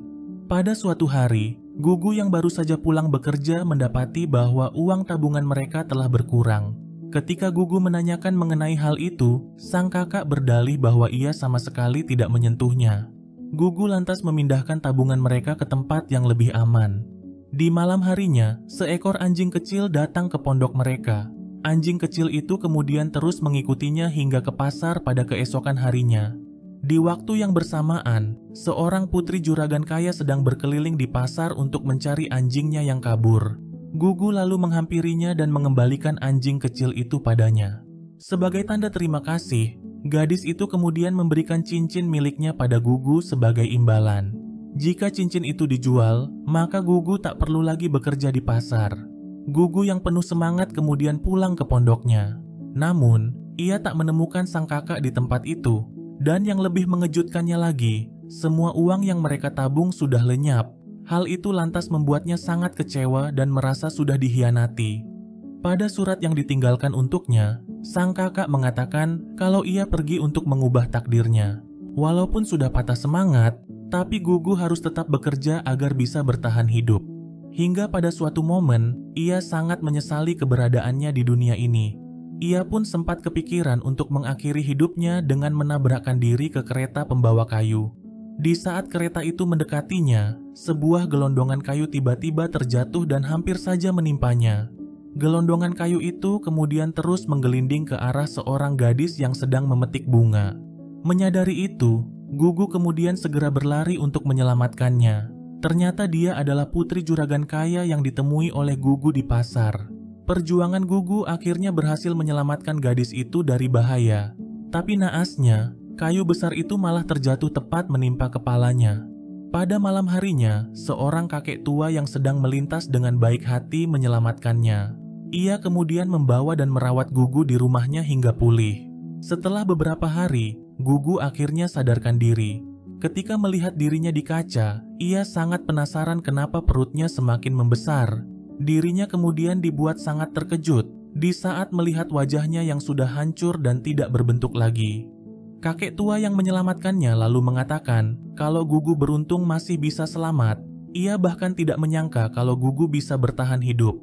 Pada suatu hari, Gugu yang baru saja pulang bekerja mendapati bahwa uang tabungan mereka telah berkurang. Ketika Gugu menanyakan mengenai hal itu, sang kakak berdalih bahwa ia sama sekali tidak menyentuhnya. Gugu lantas memindahkan tabungan mereka ke tempat yang lebih aman. Di malam harinya, seekor anjing kecil datang ke pondok mereka. Anjing kecil itu kemudian terus mengikutinya hingga ke pasar pada keesokan harinya. Di waktu yang bersamaan, seorang putri juragan kaya sedang berkeliling di pasar untuk mencari anjingnya yang kabur. Gugu lalu menghampirinya dan mengembalikan anjing kecil itu padanya. Sebagai tanda terima kasih, gadis itu kemudian memberikan cincin miliknya pada Gugu sebagai imbalan. Jika cincin itu dijual, maka Gugu tak perlu lagi bekerja di pasar. Gugu yang penuh semangat kemudian pulang ke pondoknya. Namun, ia tak menemukan sang kakak di tempat itu. Dan yang lebih mengejutkannya lagi, semua uang yang mereka tabung sudah lenyap. Hal itu lantas membuatnya sangat kecewa dan merasa sudah dikhianati. Pada surat yang ditinggalkan untuknya, sang kakak mengatakan kalau ia pergi untuk mengubah takdirnya. Walaupun sudah patah semangat, tapi Gugu harus tetap bekerja agar bisa bertahan hidup. Hingga pada suatu momen, ia sangat menyesali keberadaannya di dunia ini. Ia pun sempat kepikiran untuk mengakhiri hidupnya dengan menabrakkan diri ke kereta pembawa kayu. Di saat kereta itu mendekatinya, sebuah gelondongan kayu tiba-tiba terjatuh dan hampir saja menimpanya. Gelondongan kayu itu kemudian terus menggelinding ke arah seorang gadis yang sedang memetik bunga. Menyadari itu, Gugu kemudian segera berlari untuk menyelamatkannya. Ternyata dia adalah putri juragan kaya yang ditemui oleh Gugu di pasar. Perjuangan Gugu akhirnya berhasil menyelamatkan gadis itu dari bahaya. Tapi naasnya, kayu besar itu malah terjatuh tepat menimpa kepalanya. Pada malam harinya, seorang kakek tua yang sedang melintas dengan baik hati menyelamatkannya. Ia kemudian membawa dan merawat Gugu di rumahnya hingga pulih. Setelah beberapa hari, Gugu akhirnya sadarkan diri. Ketika melihat dirinya di kaca, ia sangat penasaran kenapa perutnya semakin membesar. Dirinya kemudian dibuat sangat terkejut di saat melihat wajahnya yang sudah hancur dan tidak berbentuk lagi. Kakek tua yang menyelamatkannya lalu mengatakan kalau Gugu beruntung masih bisa selamat. Ia bahkan tidak menyangka kalau Gugu bisa bertahan hidup.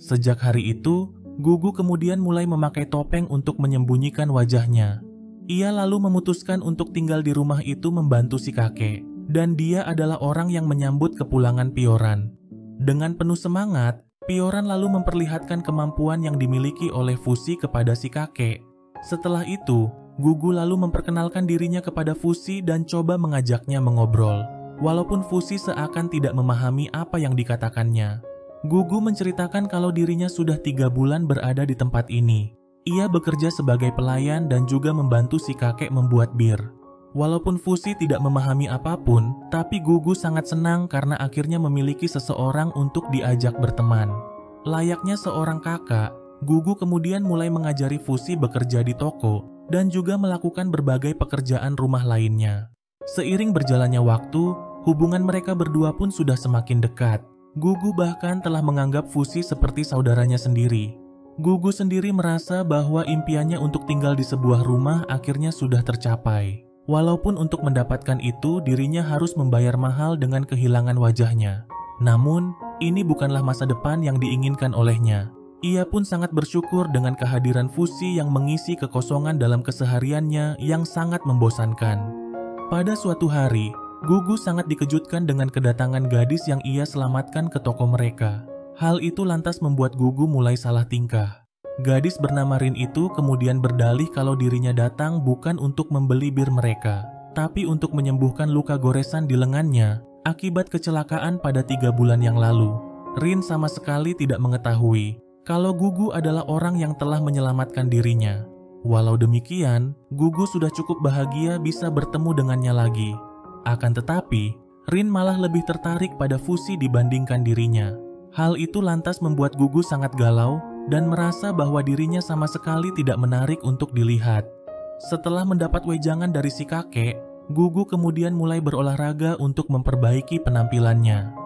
Sejak hari itu, Gugu kemudian mulai memakai topeng untuk menyembunyikan wajahnya. Ia lalu memutuskan untuk tinggal di rumah itu membantu si kakek, dan dia adalah orang yang menyambut kepulangan Pioran. Dengan penuh semangat, Pioran lalu memperlihatkan kemampuan yang dimiliki oleh Fushi kepada si kakek. Setelah itu, Gugu lalu memperkenalkan dirinya kepada Fushi dan coba mengajaknya mengobrol. Walaupun Fushi seakan tidak memahami apa yang dikatakannya. Gugu menceritakan kalau dirinya sudah 3 bulan berada di tempat ini. Ia bekerja sebagai pelayan dan juga membantu si kakek membuat bir. Walaupun Fushi tidak memahami apapun, tapi Gugu sangat senang karena akhirnya memiliki seseorang untuk diajak berteman. Layaknya seorang kakak, Gugu kemudian mulai mengajari Fushi bekerja di toko dan juga melakukan berbagai pekerjaan rumah lainnya. Seiring berjalannya waktu, Hubungan mereka berdua pun sudah semakin dekat. Gugu bahkan telah menganggap Fusi seperti saudaranya sendiri. Gugu sendiri merasa bahwa impiannya untuk tinggal di sebuah rumah akhirnya sudah tercapai. Walaupun untuk mendapatkan itu dirinya harus membayar mahal dengan kehilangan wajahnya. Namun, ini bukanlah masa depan yang diinginkan olehnya. Ia pun sangat bersyukur dengan kehadiran Fusi yang mengisi kekosongan dalam kesehariannya yang sangat membosankan. Pada suatu hari, Gugu sangat dikejutkan dengan kedatangan gadis yang ia selamatkan ke toko mereka. Hal itu lantas membuat Gugu mulai salah tingkah. Gadis bernama Rin itu kemudian berdalih kalau dirinya datang bukan untuk membeli bir mereka, tapi untuk menyembuhkan luka goresan di lengannya akibat kecelakaan pada 3 bulan yang lalu. Rin sama sekali tidak mengetahui kalau Gugu adalah orang yang telah menyelamatkan dirinya. Walau demikian, Gugu sudah cukup bahagia bisa bertemu dengannya lagi. Akan tetapi, Rin malah lebih tertarik pada Fusi dibandingkan dirinya. Hal itu lantas membuat Gugu sangat galau dan merasa bahwa dirinya sama sekali tidak menarik untuk dilihat. Setelah mendapat wejangan dari si kakek, Gugu kemudian mulai berolahraga untuk memperbaiki penampilannya.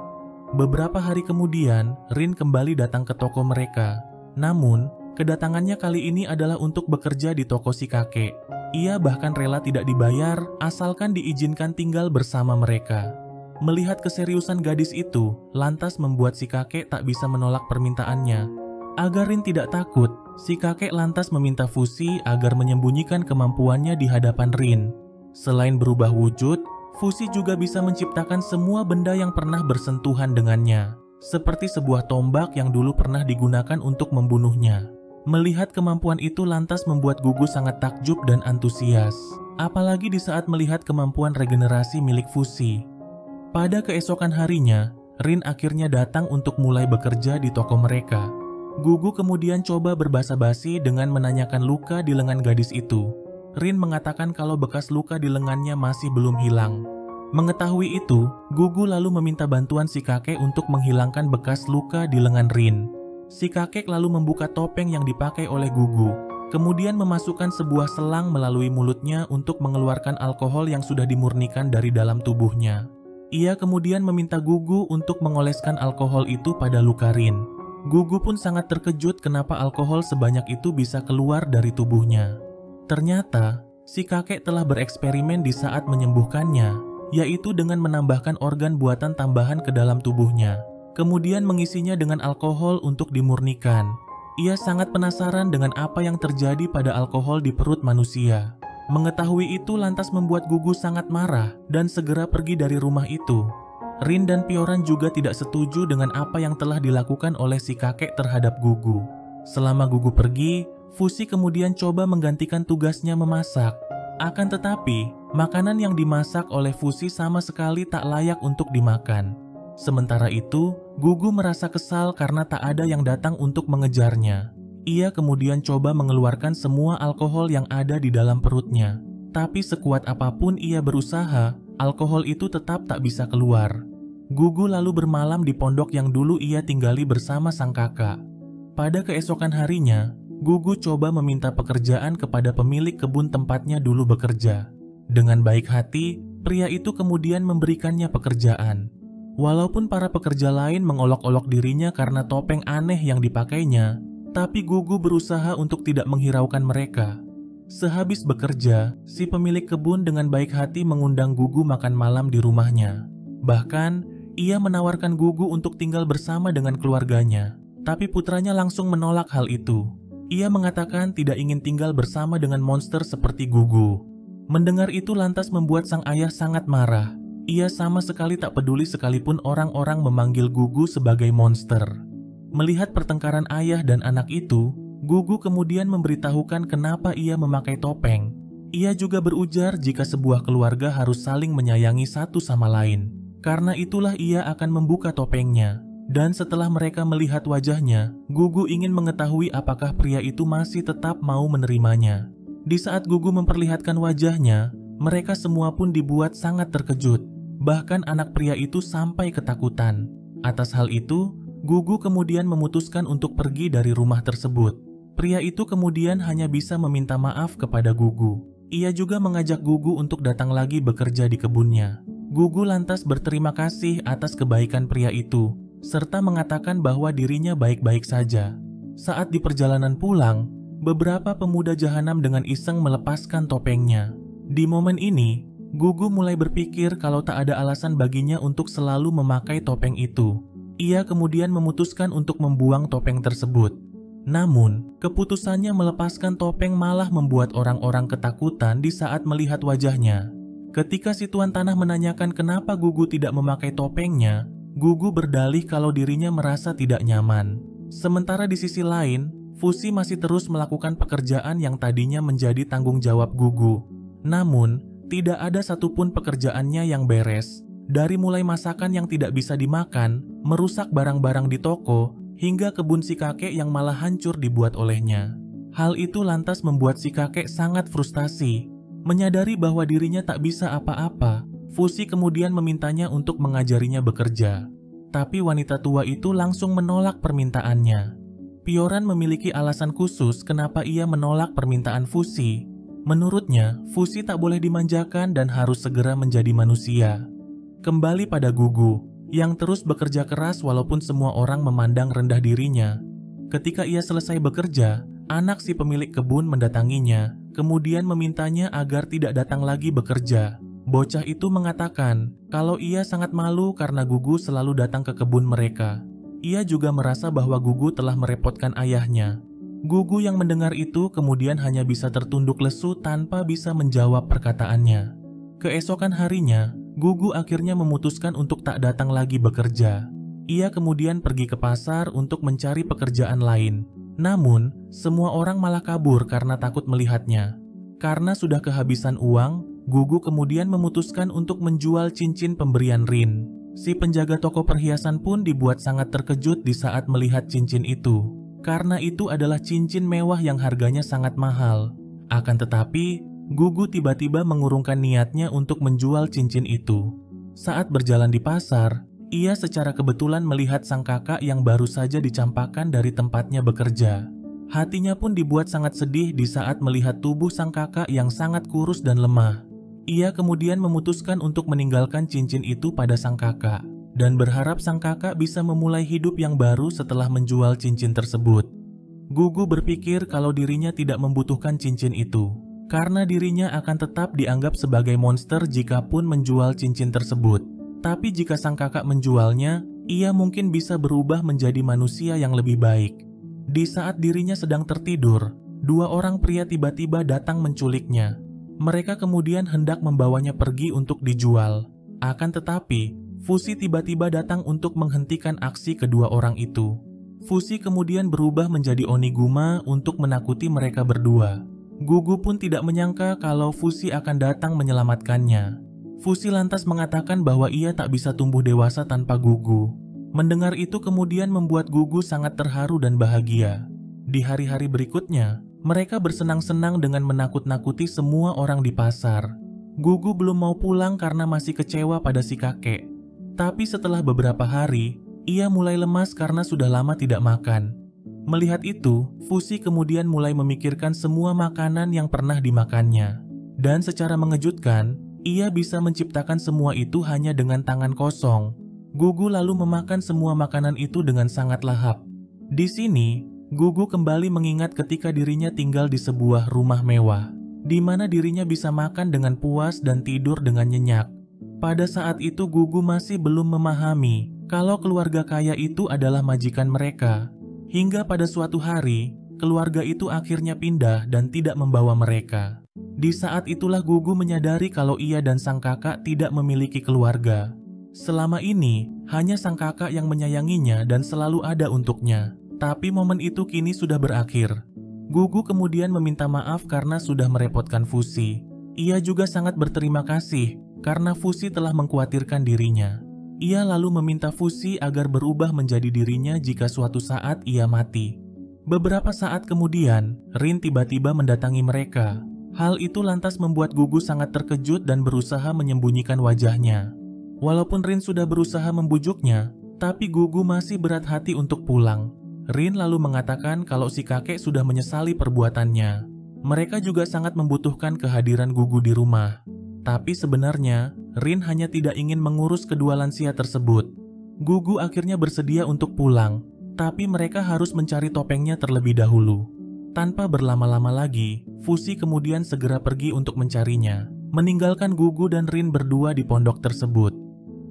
Beberapa hari kemudian, Rin kembali datang ke toko mereka. Namun, kedatangannya kali ini adalah untuk bekerja di toko si kakek. Ia bahkan rela tidak dibayar asalkan diizinkan tinggal bersama mereka. Melihat keseriusan gadis itu, lantas membuat si kakek tak bisa menolak permintaannya. Agar Rin tidak takut, si kakek lantas meminta Fusi agar menyembunyikan kemampuannya di hadapan Rin. Selain berubah wujud, Fusi juga bisa menciptakan semua benda yang pernah bersentuhan dengannya, seperti sebuah tombak yang dulu pernah digunakan untuk membunuhnya. Melihat kemampuan itu lantas membuat Gugu sangat takjub dan antusias, apalagi di saat melihat kemampuan regenerasi milik Fusi. Pada keesokan harinya, Rin akhirnya datang untuk mulai bekerja di toko mereka. Gugu kemudian coba berbasa-basi dengan menanyakan luka di lengan gadis itu. Rin mengatakan kalau bekas luka di lengannya masih belum hilang. Mengetahui itu, Gugu lalu meminta bantuan si kakek untuk menghilangkan bekas luka di lengan Rin. Si kakek lalu membuka topeng yang dipakai oleh Gugu, kemudian memasukkan sebuah selang melalui mulutnya untuk mengeluarkan alkohol yang sudah dimurnikan dari dalam tubuhnya. Ia kemudian meminta Gugu untuk mengoleskan alkohol itu pada luka Rin. Gugu pun sangat terkejut kenapa alkohol sebanyak itu bisa keluar dari tubuhnya. Ternyata, si kakek telah bereksperimen di saat menyembuhkannya, yaitu dengan menambahkan organ buatan tambahan ke dalam tubuhnya, kemudian mengisinya dengan alkohol untuk dimurnikan. Ia sangat penasaran dengan apa yang terjadi pada alkohol di perut manusia. Mengetahui itu lantas membuat Gugu sangat marah dan segera pergi dari rumah itu. Rin dan Pioran juga tidak setuju dengan apa yang telah dilakukan oleh si kakek terhadap Gugu. Selama Gugu pergi, Fusi kemudian coba menggantikan tugasnya memasak. Akan tetapi, makanan yang dimasak oleh Fusi sama sekali tak layak untuk dimakan. Sementara itu, Gugu merasa kesal karena tak ada yang datang untuk mengejarnya. Ia kemudian coba mengeluarkan semua alkohol yang ada di dalam perutnya. Tapi sekuat apapun ia berusaha, alkohol itu tetap tak bisa keluar. Gugu lalu bermalam di pondok yang dulu ia tinggali bersama sang kakak. Pada keesokan harinya, Gugu coba meminta pekerjaan kepada pemilik kebun tempatnya dulu bekerja. Dengan baik hati, pria itu kemudian memberikannya pekerjaan. Walaupun para pekerja lain mengolok-olok dirinya karena topeng aneh yang dipakainya, tapi Gugu berusaha untuk tidak menghiraukan mereka. Sehabis bekerja, si pemilik kebun dengan baik hati mengundang Gugu makan malam di rumahnya. Bahkan, ia menawarkan Gugu untuk tinggal bersama dengan keluarganya, tapi putranya langsung menolak hal itu. Ia mengatakan tidak ingin tinggal bersama dengan monster seperti Gugu. Mendengar itu lantas membuat sang ayah sangat marah. Ia sama sekali tak peduli sekalipun orang-orang memanggil Gugu sebagai monster. Melihat pertengkaran ayah dan anak itu, Gugu kemudian memberitahukan kenapa ia memakai topeng. Ia juga berujar jika sebuah keluarga harus saling menyayangi satu sama lain. Karena itulah ia akan membuka topengnya. Dan setelah mereka melihat wajahnya, Gugu ingin mengetahui apakah pria itu masih tetap mau menerimanya. Di saat Gugu memperlihatkan wajahnya, mereka semua pun dibuat sangat terkejut. Bahkan anak pria itu sampai ketakutan. Atas hal itu, Gugu kemudian memutuskan untuk pergi dari rumah tersebut. Pria itu kemudian hanya bisa meminta maaf kepada Gugu. Ia juga mengajak Gugu untuk datang lagi bekerja di kebunnya. Gugu lantas berterima kasih atas kebaikan pria itu, serta mengatakan bahwa dirinya baik-baik saja. Saat di perjalanan pulang, beberapa pemuda jahanam dengan iseng melepaskan topengnya. Di momen ini, Gugu mulai berpikir kalau tak ada alasan baginya untuk selalu memakai topeng itu. Ia kemudian memutuskan untuk membuang topeng tersebut. Namun, keputusannya melepaskan topeng malah membuat orang-orang ketakutan di saat melihat wajahnya. Ketika si tuan tanah menanyakan kenapa Gugu tidak memakai topengnya, Gugu berdalih kalau dirinya merasa tidak nyaman. Sementara di sisi lain, Fusi masih terus melakukan pekerjaan yang tadinya menjadi tanggung jawab Gugu. Namun, tidak ada satupun pekerjaannya yang beres. Dari mulai masakan yang tidak bisa dimakan, merusak barang-barang di toko, hingga kebun si kakek yang malah hancur dibuat olehnya. Hal itu lantas membuat si kakek sangat frustasi. Menyadari bahwa dirinya tak bisa apa-apa, Fusi kemudian memintanya untuk mengajarinya bekerja. Tapi wanita tua itu langsung menolak permintaannya. Pioran memiliki alasan khusus kenapa ia menolak permintaan Fusi. Menurutnya, Fusi tak boleh dimanjakan dan harus segera menjadi manusia. Kembali pada Gugu, yang terus bekerja keras walaupun semua orang memandang rendah dirinya. Ketika ia selesai bekerja, anak si pemilik kebun mendatanginya, kemudian memintanya agar tidak datang lagi bekerja. Bocah itu mengatakan kalau ia sangat malu karena Gugu selalu datang ke kebun mereka. Ia juga merasa bahwa Gugu telah merepotkan ayahnya. Gugu yang mendengar itu kemudian hanya bisa tertunduk lesu tanpa bisa menjawab perkataannya. Keesokan harinya, Gugu akhirnya memutuskan untuk tak datang lagi bekerja. Ia kemudian pergi ke pasar untuk mencari pekerjaan lain. Namun, semua orang malah kabur karena takut melihatnya. Karena sudah kehabisan uang, Gugu kemudian memutuskan untuk menjual cincin pemberian Rin. Si penjaga toko perhiasan pun dibuat sangat terkejut di saat melihat cincin itu. Karena itu adalah cincin mewah yang harganya sangat mahal. Akan tetapi, Gugu tiba-tiba mengurungkan niatnya untuk menjual cincin itu. Saat berjalan di pasar, ia secara kebetulan melihat sang kakak yang baru saja dicampakkan dari tempatnya bekerja. Hatinya pun dibuat sangat sedih di saat melihat tubuh sang kakak yang sangat kurus dan lemah. Ia kemudian memutuskan untuk meninggalkan cincin itu pada sang kakak, dan berharap sang kakak bisa memulai hidup yang baru setelah menjual cincin tersebut. Gugu berpikir kalau dirinya tidak membutuhkan cincin itu, karena dirinya akan tetap dianggap sebagai monster jikapun menjual cincin tersebut. Tapi jika sang kakak menjualnya, ia mungkin bisa berubah menjadi manusia yang lebih baik. Di saat dirinya sedang tertidur, dua orang pria tiba-tiba datang menculiknya. Mereka kemudian hendak membawanya pergi untuk dijual. Akan tetapi, Fusi tiba-tiba datang untuk menghentikan aksi kedua orang itu. Fusi kemudian berubah menjadi Oniguma untuk menakuti mereka berdua. Gugu pun tidak menyangka kalau Fusi akan datang menyelamatkannya. Fusi lantas mengatakan bahwa ia tak bisa tumbuh dewasa tanpa Gugu. Mendengar itu kemudian membuat Gugu sangat terharu dan bahagia. Di hari-hari berikutnya, mereka bersenang-senang dengan menakut-nakuti semua orang di pasar. Gugu belum mau pulang karena masih kecewa pada si kakek. Tapi setelah beberapa hari, ia mulai lemas karena sudah lama tidak makan. Melihat itu, Fusi kemudian mulai memikirkan semua makanan yang pernah dimakannya. Dan secara mengejutkan, ia bisa menciptakan semua itu hanya dengan tangan kosong. Gugu lalu memakan semua makanan itu dengan sangat lahap. Di sini, Gugu kembali mengingat ketika dirinya tinggal di sebuah rumah mewah, di mana dirinya bisa makan dengan puas dan tidur dengan nyenyak. Pada saat itu Gugu masih belum memahami kalau keluarga kaya itu adalah majikan mereka. Hingga pada suatu hari, keluarga itu akhirnya pindah dan tidak membawa mereka. Di saat itulah Gugu menyadari kalau ia dan sang kakak tidak memiliki keluarga. Selama ini, hanya sang kakak yang menyayanginya dan selalu ada untuknya. Tapi momen itu kini sudah berakhir. Gugu kemudian meminta maaf karena sudah merepotkan Fusi. Ia juga sangat berterima kasih karena Fusi telah mengkhawatirkan dirinya. Ia lalu meminta Fusi agar berubah menjadi dirinya jika suatu saat ia mati. Beberapa saat kemudian, Rin tiba-tiba mendatangi mereka. Hal itu lantas membuat Gugu sangat terkejut dan berusaha menyembunyikan wajahnya. Walaupun Rin sudah berusaha membujuknya, tapi Gugu masih berat hati untuk pulang. Rin lalu mengatakan kalau si kakek sudah menyesali perbuatannya. Mereka juga sangat membutuhkan kehadiran Gugu di rumah. Tapi sebenarnya, Rin hanya tidak ingin mengurus kedua lansia tersebut. Gugu akhirnya bersedia untuk pulang, tapi mereka harus mencari topengnya terlebih dahulu. Tanpa berlama-lama lagi, Fusi kemudian segera pergi untuk mencarinya, meninggalkan Gugu dan Rin berdua di pondok tersebut.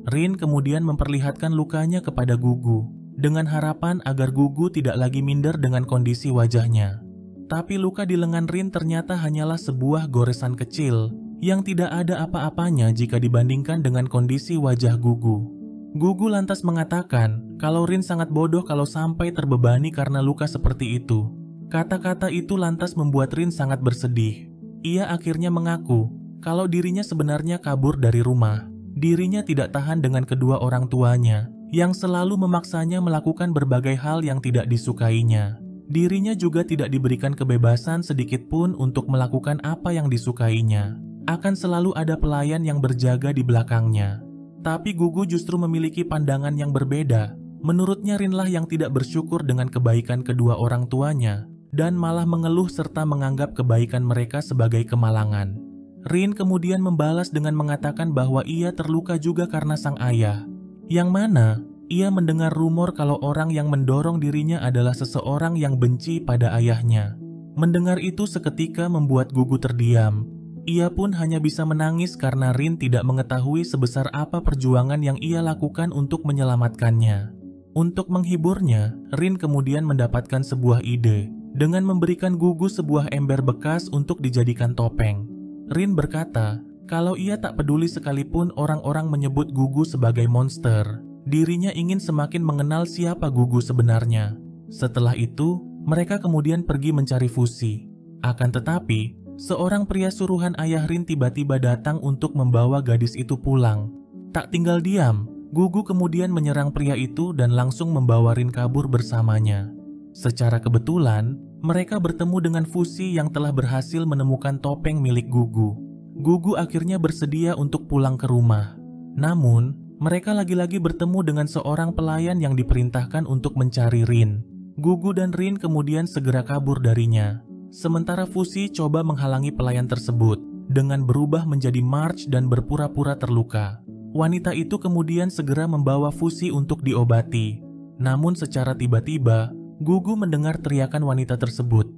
Rin kemudian memperlihatkan lukanya kepada Gugu, dengan harapan agar Gugu tidak lagi minder dengan kondisi wajahnya. Tapi luka di lengan Rin ternyata hanyalah sebuah goresan kecil yang tidak ada apa-apanya jika dibandingkan dengan kondisi wajah Gugu. Gugu lantas mengatakan kalau Rin sangat bodoh kalau sampai terbebani karena luka seperti itu. Kata-kata itu lantas membuat Rin sangat bersedih. Ia akhirnya mengaku kalau dirinya sebenarnya kabur dari rumah. Dirinya tidak tahan dengan kedua orang tuanya yang selalu memaksanya melakukan berbagai hal yang tidak disukainya. Dirinya juga tidak diberikan kebebasan sedikit pun untuk melakukan apa yang disukainya. Akan selalu ada pelayan yang berjaga di belakangnya. Tapi Gugu justru memiliki pandangan yang berbeda. Menurutnya Rinlah yang tidak bersyukur dengan kebaikan kedua orang tuanya dan malah mengeluh serta menganggap kebaikan mereka sebagai kemalangan. Rin kemudian membalas dengan mengatakan bahwa ia terluka juga karena sang ayah. Yang mana ia mendengar rumor kalau orang yang mendorong dirinya adalah seseorang yang benci pada ayahnya. Mendengar itu seketika membuat Gugu terdiam. Ia pun hanya bisa menangis karena Rin tidak mengetahui sebesar apa perjuangan yang ia lakukan untuk menyelamatkannya. Untuk menghiburnya, Rin kemudian mendapatkan sebuah ide dengan memberikan Gugu sebuah ember bekas untuk dijadikan topeng. Rin berkata kalau ia tak peduli sekalipun orang-orang menyebut Gugu sebagai monster. Dirinya ingin semakin mengenal siapa Gugu sebenarnya. Setelah itu, mereka kemudian pergi mencari Fusi. Akan tetapi, seorang pria suruhan ayah Rin tiba-tiba datang untuk membawa gadis itu pulang. Tak tinggal diam, Gugu kemudian menyerang pria itu dan langsung membawa Rin kabur bersamanya. Secara kebetulan, mereka bertemu dengan Fusi yang telah berhasil menemukan topeng milik Gugu. Gugu akhirnya bersedia untuk pulang ke rumah. Namun, mereka lagi-lagi bertemu dengan seorang pelayan yang diperintahkan untuk mencari Rin. Gugu dan Rin kemudian segera kabur darinya. Sementara Fusi coba menghalangi pelayan tersebut dengan berubah menjadi March dan berpura-pura terluka. Wanita itu kemudian segera membawa Fusi untuk diobati. Namun secara tiba-tiba, Gugu mendengar teriakan wanita tersebut.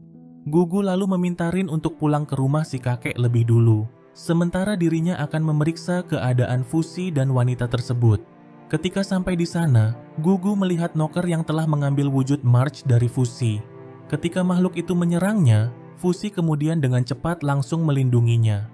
Gugu lalu meminta Rin untuk pulang ke rumah si kakek lebih dulu. Sementara dirinya akan memeriksa keadaan Fusi dan wanita tersebut. Ketika sampai di sana, Gugu melihat Noker yang telah mengambil wujud March dari Fusi. Ketika makhluk itu menyerangnya, Fusi kemudian dengan cepat langsung melindunginya.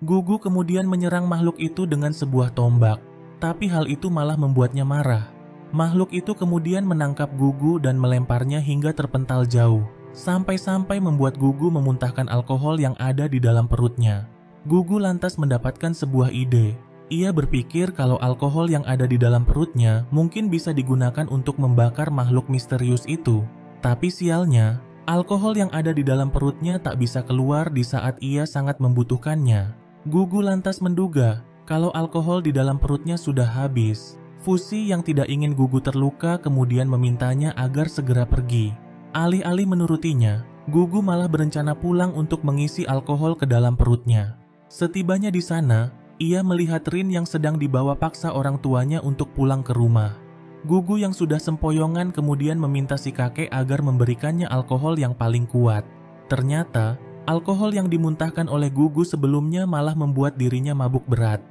Gugu kemudian menyerang makhluk itu dengan sebuah tombak, tapi hal itu malah membuatnya marah. Makhluk itu kemudian menangkap Gugu dan melemparnya hingga terpental jauh, sampai-sampai membuat Gugu memuntahkan alkohol yang ada di dalam perutnya. Gugu lantas mendapatkan sebuah ide. Ia berpikir kalau alkohol yang ada di dalam perutnya mungkin bisa digunakan untuk membakar makhluk misterius itu. Tapi sialnya, alkohol yang ada di dalam perutnya tak bisa keluar di saat ia sangat membutuhkannya. Gugu lantas menduga kalau alkohol di dalam perutnya sudah habis. Fusi yang tidak ingin Gugu terluka kemudian memintanya agar segera pergi. Alih-alih menurutinya, Gugu malah berencana pulang untuk mengisi alkohol ke dalam perutnya. Setibanya di sana, ia melihat Rin yang sedang dibawa paksa orang tuanya untuk pulang ke rumah. Gugu yang sudah sempoyongan kemudian meminta si kakek agar memberikannya alkohol yang paling kuat. Ternyata, alkohol yang dimuntahkan oleh Gugu sebelumnya malah membuat dirinya mabuk berat.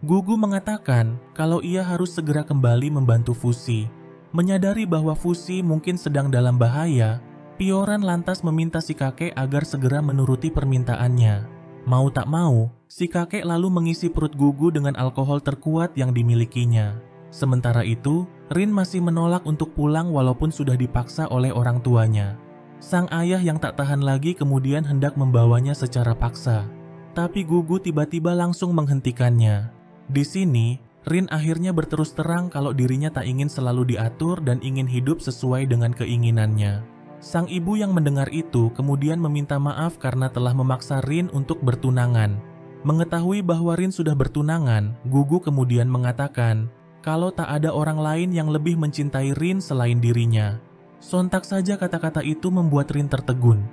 Gugu mengatakan kalau ia harus segera kembali membantu Fusi. Menyadari bahwa Fusi mungkin sedang dalam bahaya, Pioran lantas meminta si kakek agar segera menuruti permintaannya. Mau tak mau, si kakek lalu mengisi perut Gugu dengan alkohol terkuat yang dimilikinya. Sementara itu, Rin masih menolak untuk pulang walaupun sudah dipaksa oleh orang tuanya. Sang ayah yang tak tahan lagi kemudian hendak membawanya secara paksa. Tapi Gugu tiba-tiba langsung menghentikannya. Di sini, Rin akhirnya berterus terang kalau dirinya tak ingin selalu diatur dan ingin hidup sesuai dengan keinginannya. Sang ibu yang mendengar itu kemudian meminta maaf karena telah memaksa Rin untuk bertunangan. Mengetahui bahwa Rin sudah bertunangan, Gugu kemudian mengatakan kalau tak ada orang lain yang lebih mencintai Rin selain dirinya. Sontak saja kata-kata itu membuat Rin tertegun.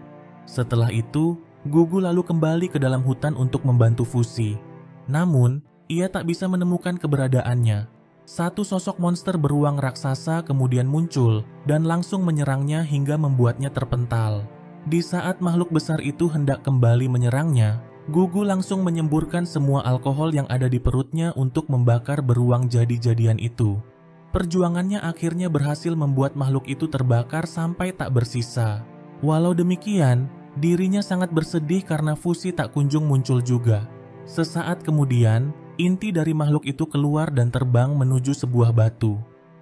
Setelah itu, Gugu lalu kembali ke dalam hutan untuk membantu Fusi. Namun, ia tak bisa menemukan keberadaannya. Satu sosok monster beruang raksasa kemudian muncul dan langsung menyerangnya hingga membuatnya terpental. Di saat makhluk besar itu hendak kembali menyerangnya, Gugu langsung menyemburkan semua alkohol yang ada di perutnya untuk membakar beruang jadi-jadian itu. Perjuangannya akhirnya berhasil membuat makhluk itu terbakar sampai tak bersisa. Walau demikian, dirinya sangat bersedih karena Fushi tak kunjung muncul juga. Sesaat kemudian, inti dari makhluk itu keluar dan terbang menuju sebuah batu.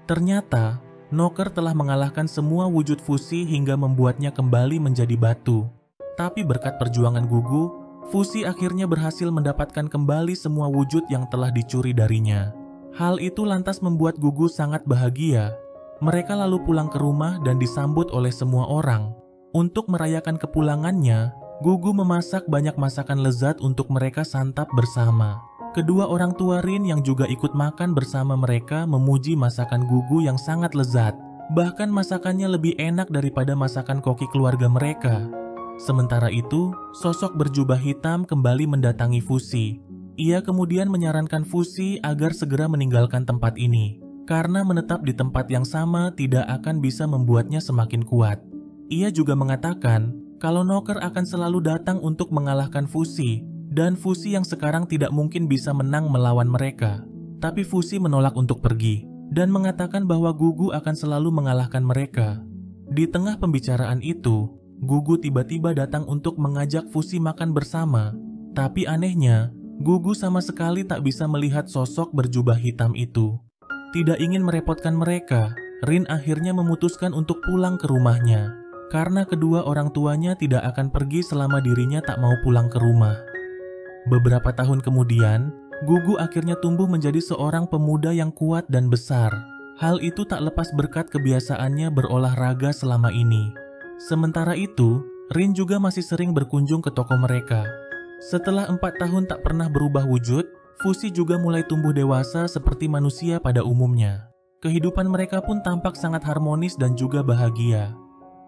Ternyata, Knocker telah mengalahkan semua wujud Fushi hingga membuatnya kembali menjadi batu. Tapi berkat perjuangan Gugu, Fushi akhirnya berhasil mendapatkan kembali semua wujud yang telah dicuri darinya. Hal itu lantas membuat Gugu sangat bahagia. Mereka lalu pulang ke rumah dan disambut oleh semua orang. Untuk merayakan kepulangannya, Gugu memasak banyak masakan lezat untuk mereka santap bersama. Kedua orang tua Rin yang juga ikut makan bersama mereka memuji masakan Gugu yang sangat lezat. Bahkan masakannya lebih enak daripada masakan koki keluarga mereka. Sementara itu, sosok berjubah hitam kembali mendatangi Fushi. Ia kemudian menyarankan Fushi agar segera meninggalkan tempat ini, karena menetap di tempat yang sama tidak akan bisa membuatnya semakin kuat. Ia juga mengatakan kalau Knocker akan selalu datang untuk mengalahkan Fushi, dan Fushi yang sekarang tidak mungkin bisa menang melawan mereka. Tapi Fushi menolak untuk pergi, dan mengatakan bahwa Gugu akan selalu mengalahkan mereka. Di tengah pembicaraan itu, Gugu tiba-tiba datang untuk mengajak Fushi makan bersama. Tapi anehnya, Gugu sama sekali tak bisa melihat sosok berjubah hitam itu. Tidak ingin merepotkan mereka, Rin akhirnya memutuskan untuk pulang ke rumahnya. Karena kedua orang tuanya tidak akan pergi selama dirinya tak mau pulang ke rumah. Beberapa tahun kemudian, Gugu akhirnya tumbuh menjadi seorang pemuda yang kuat dan besar. Hal itu tak lepas berkat kebiasaannya berolahraga selama ini. Sementara itu, Rin juga masih sering berkunjung ke toko mereka. Setelah 4 tahun tak pernah berubah wujud, Fushi juga mulai tumbuh dewasa seperti manusia pada umumnya. Kehidupan mereka pun tampak sangat harmonis dan juga bahagia.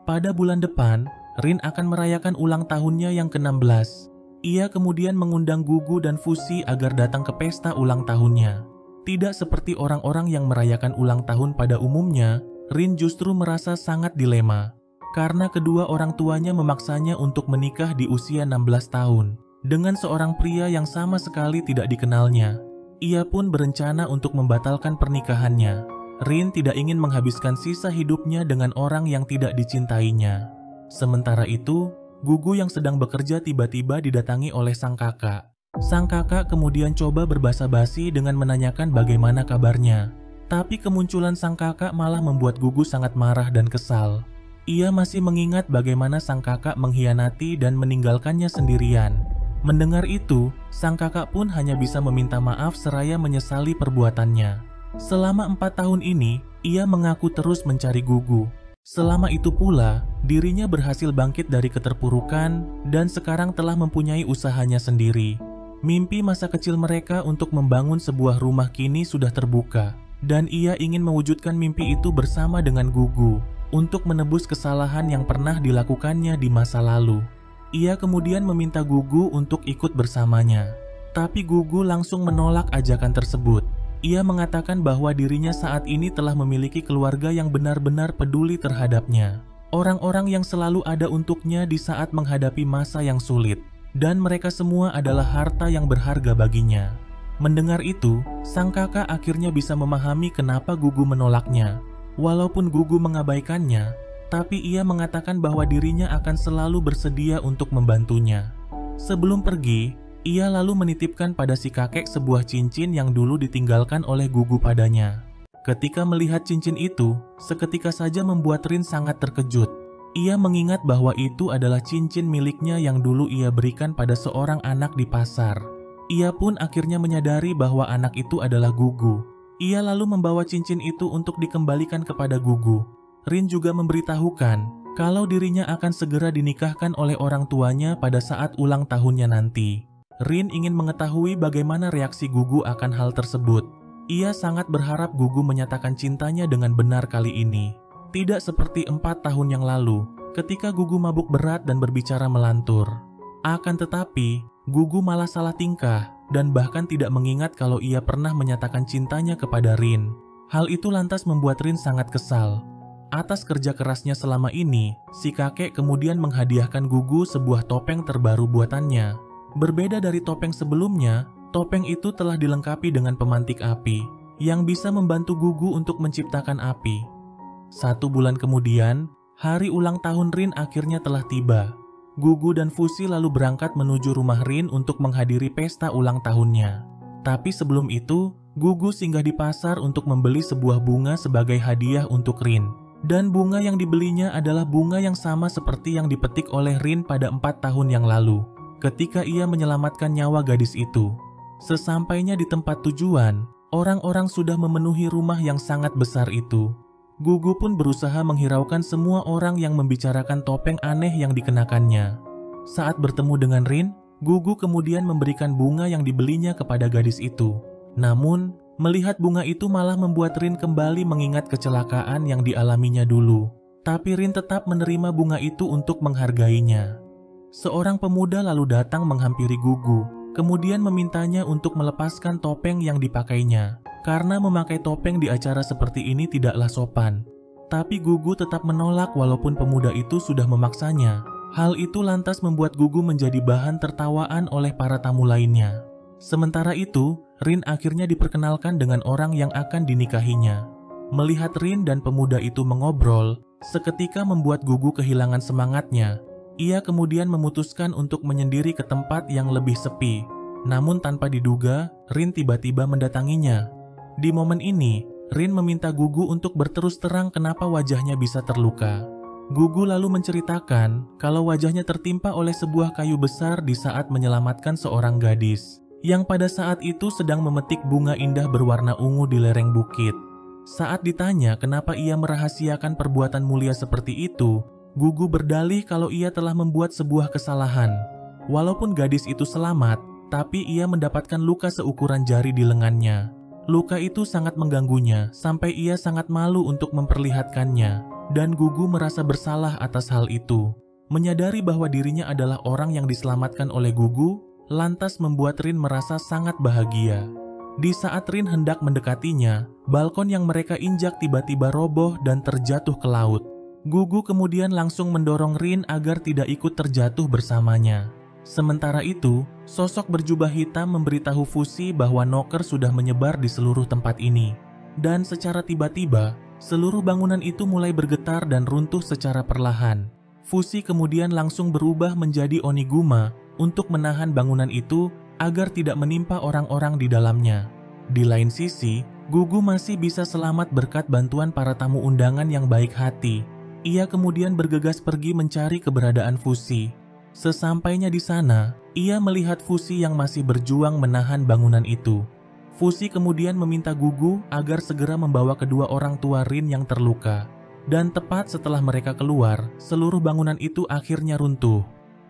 Pada bulan depan, Rin akan merayakan ulang tahunnya yang ke-16. Ia kemudian mengundang Gugu dan Fushi agar datang ke pesta ulang tahunnya. Tidak seperti orang-orang yang merayakan ulang tahun pada umumnya, Rin justru merasa sangat dilema. Karena kedua orang tuanya memaksanya untuk menikah di usia 16 tahun. Dengan seorang pria yang sama sekali tidak dikenalnya. Ia pun berencana untuk membatalkan pernikahannya. Rin tidak ingin menghabiskan sisa hidupnya dengan orang yang tidak dicintainya. Sementara itu, Gugu yang sedang bekerja tiba-tiba didatangi oleh sang kakak. Sang kakak kemudian coba berbasa-basi dengan menanyakan bagaimana kabarnya. Tapi kemunculan sang kakak malah membuat Gugu sangat marah dan kesal. Ia masih mengingat bagaimana sang kakak mengkhianati dan meninggalkannya sendirian. Mendengar itu, sang kakak pun hanya bisa meminta maaf seraya menyesali perbuatannya. Selama 4 tahun ini, ia mengaku terus mencari Gugu. Selama itu pula, dirinya berhasil bangkit dari keterpurukan dan sekarang telah mempunyai usahanya sendiri. Mimpi masa kecil mereka untuk membangun sebuah rumah kini sudah terbuka, dan ia ingin mewujudkan mimpi itu bersama dengan Gugu untuk menebus kesalahan yang pernah dilakukannya di masa lalu. Ia kemudian meminta Gugu untuk ikut bersamanya, tapi Gugu langsung menolak ajakan tersebut. Ia mengatakan bahwa dirinya saat ini telah memiliki keluarga yang benar-benar peduli terhadapnya. Orang-orang yang selalu ada untuknya di saat menghadapi masa yang sulit. Dan mereka semua adalah harta yang berharga baginya. Mendengar itu, sang kakak akhirnya bisa memahami kenapa Gugu menolaknya. Walaupun Gugu mengabaikannya, tapi ia mengatakan bahwa dirinya akan selalu bersedia untuk membantunya. Sebelum pergi, ia lalu menitipkan pada si kakek sebuah cincin yang dulu ditinggalkan oleh Gugu padanya. Ketika melihat cincin itu, seketika saja membuat Rin sangat terkejut. Ia mengingat bahwa itu adalah cincin miliknya yang dulu ia berikan pada seorang anak di pasar. Ia pun akhirnya menyadari bahwa anak itu adalah Gugu. Ia lalu membawa cincin itu untuk dikembalikan kepada Gugu. Rin juga memberitahukan kalau dirinya akan segera dinikahkan oleh orang tuanya pada saat ulang tahunnya nanti. Rin ingin mengetahui bagaimana reaksi Gugu akan hal tersebut. Ia sangat berharap Gugu menyatakan cintanya dengan benar kali ini. Tidak seperti 4 tahun yang lalu, ketika Gugu mabuk berat dan berbicara melantur. Akan tetapi, Gugu malah salah tingkah dan bahkan tidak mengingat kalau ia pernah menyatakan cintanya kepada Rin. Hal itu lantas membuat Rin sangat kesal. Atas kerja kerasnya selama ini, si kakek kemudian menghadiahkan Gugu sebuah topeng terbaru buatannya. Berbeda dari topeng sebelumnya, topeng itu telah dilengkapi dengan pemantik api yang bisa membantu Gugu untuk menciptakan api. 1 bulan kemudian, hari ulang tahun Rin akhirnya telah tiba. Gugu dan Fusi lalu berangkat menuju rumah Rin untuk menghadiri pesta ulang tahunnya. Tapi sebelum itu, Gugu singgah di pasar untuk membeli sebuah bunga sebagai hadiah untuk Rin. Dan bunga yang dibelinya adalah bunga yang sama seperti yang dipetik oleh Rin pada 4 tahun yang lalu, ketika ia menyelamatkan nyawa gadis itu. Sesampainya di tempat tujuan, orang-orang sudah memenuhi rumah yang sangat besar itu. Gugu pun berusaha menghiraukan semua orang yang membicarakan topeng aneh yang dikenakannya. Saat bertemu dengan Rin, Gugu kemudian memberikan bunga yang dibelinya kepada gadis itu. Namun, melihat bunga itu malah membuat Rin kembali mengingat kecelakaan yang dialaminya dulu. Tapi Rin tetap menerima bunga itu untuk menghargainya. Seorang pemuda lalu datang menghampiri Gugu, kemudian memintanya untuk melepaskan topeng yang dipakainya. Karena memakai topeng di acara seperti ini tidaklah sopan. Tapi Gugu tetap menolak walaupun pemuda itu sudah memaksanya. Hal itu lantas membuat Gugu menjadi bahan tertawaan oleh para tamu lainnya. Sementara itu, Rin akhirnya diperkenalkan dengan orang yang akan dinikahinya. Melihat Rin dan pemuda itu mengobrol, seketika membuat Gugu kehilangan semangatnya. Ia kemudian memutuskan untuk menyendiri ke tempat yang lebih sepi. Namun tanpa diduga, Rin tiba-tiba mendatanginya. Di momen ini, Rin meminta Gugu untuk berterus terang kenapa wajahnya bisa terluka. Gugu lalu menceritakan kalau wajahnya tertimpa oleh sebuah kayu besar di saat menyelamatkan seorang gadis yang pada saat itu sedang memetik bunga indah berwarna ungu di lereng bukit. Saat ditanya kenapa ia merahasiakan perbuatan mulia seperti itu, Gugu berdalih kalau ia telah membuat sebuah kesalahan. Walaupun gadis itu selamat, tapi ia mendapatkan luka seukuran jari di lengannya. Luka itu sangat mengganggunya sampai ia sangat malu untuk memperlihatkannya, dan Gugu merasa bersalah atas hal itu. Menyadari bahwa dirinya adalah orang yang diselamatkan oleh Gugu, lantas membuat Rin merasa sangat bahagia. Di saat Rin hendak mendekatinya, balkon yang mereka injak tiba-tiba roboh dan terjatuh ke laut. Gugu kemudian langsung mendorong Rin agar tidak ikut terjatuh bersamanya. Sementara itu, sosok berjubah hitam memberitahu Fusi bahwa Noker sudah menyebar di seluruh tempat ini. Dan secara tiba-tiba, seluruh bangunan itu mulai bergetar dan runtuh secara perlahan. Fusi kemudian langsung berubah menjadi Oniguma untuk menahan bangunan itu agar tidak menimpa orang-orang di dalamnya. Di lain sisi, Gugu masih bisa selamat berkat bantuan para tamu undangan yang baik hati. Ia kemudian bergegas pergi mencari keberadaan Fusi. Sesampainya di sana, ia melihat Fusi yang masih berjuang menahan bangunan itu. Fusi kemudian meminta Gugu agar segera membawa kedua orang tua Rin yang terluka. Dan tepat setelah mereka keluar, seluruh bangunan itu akhirnya runtuh.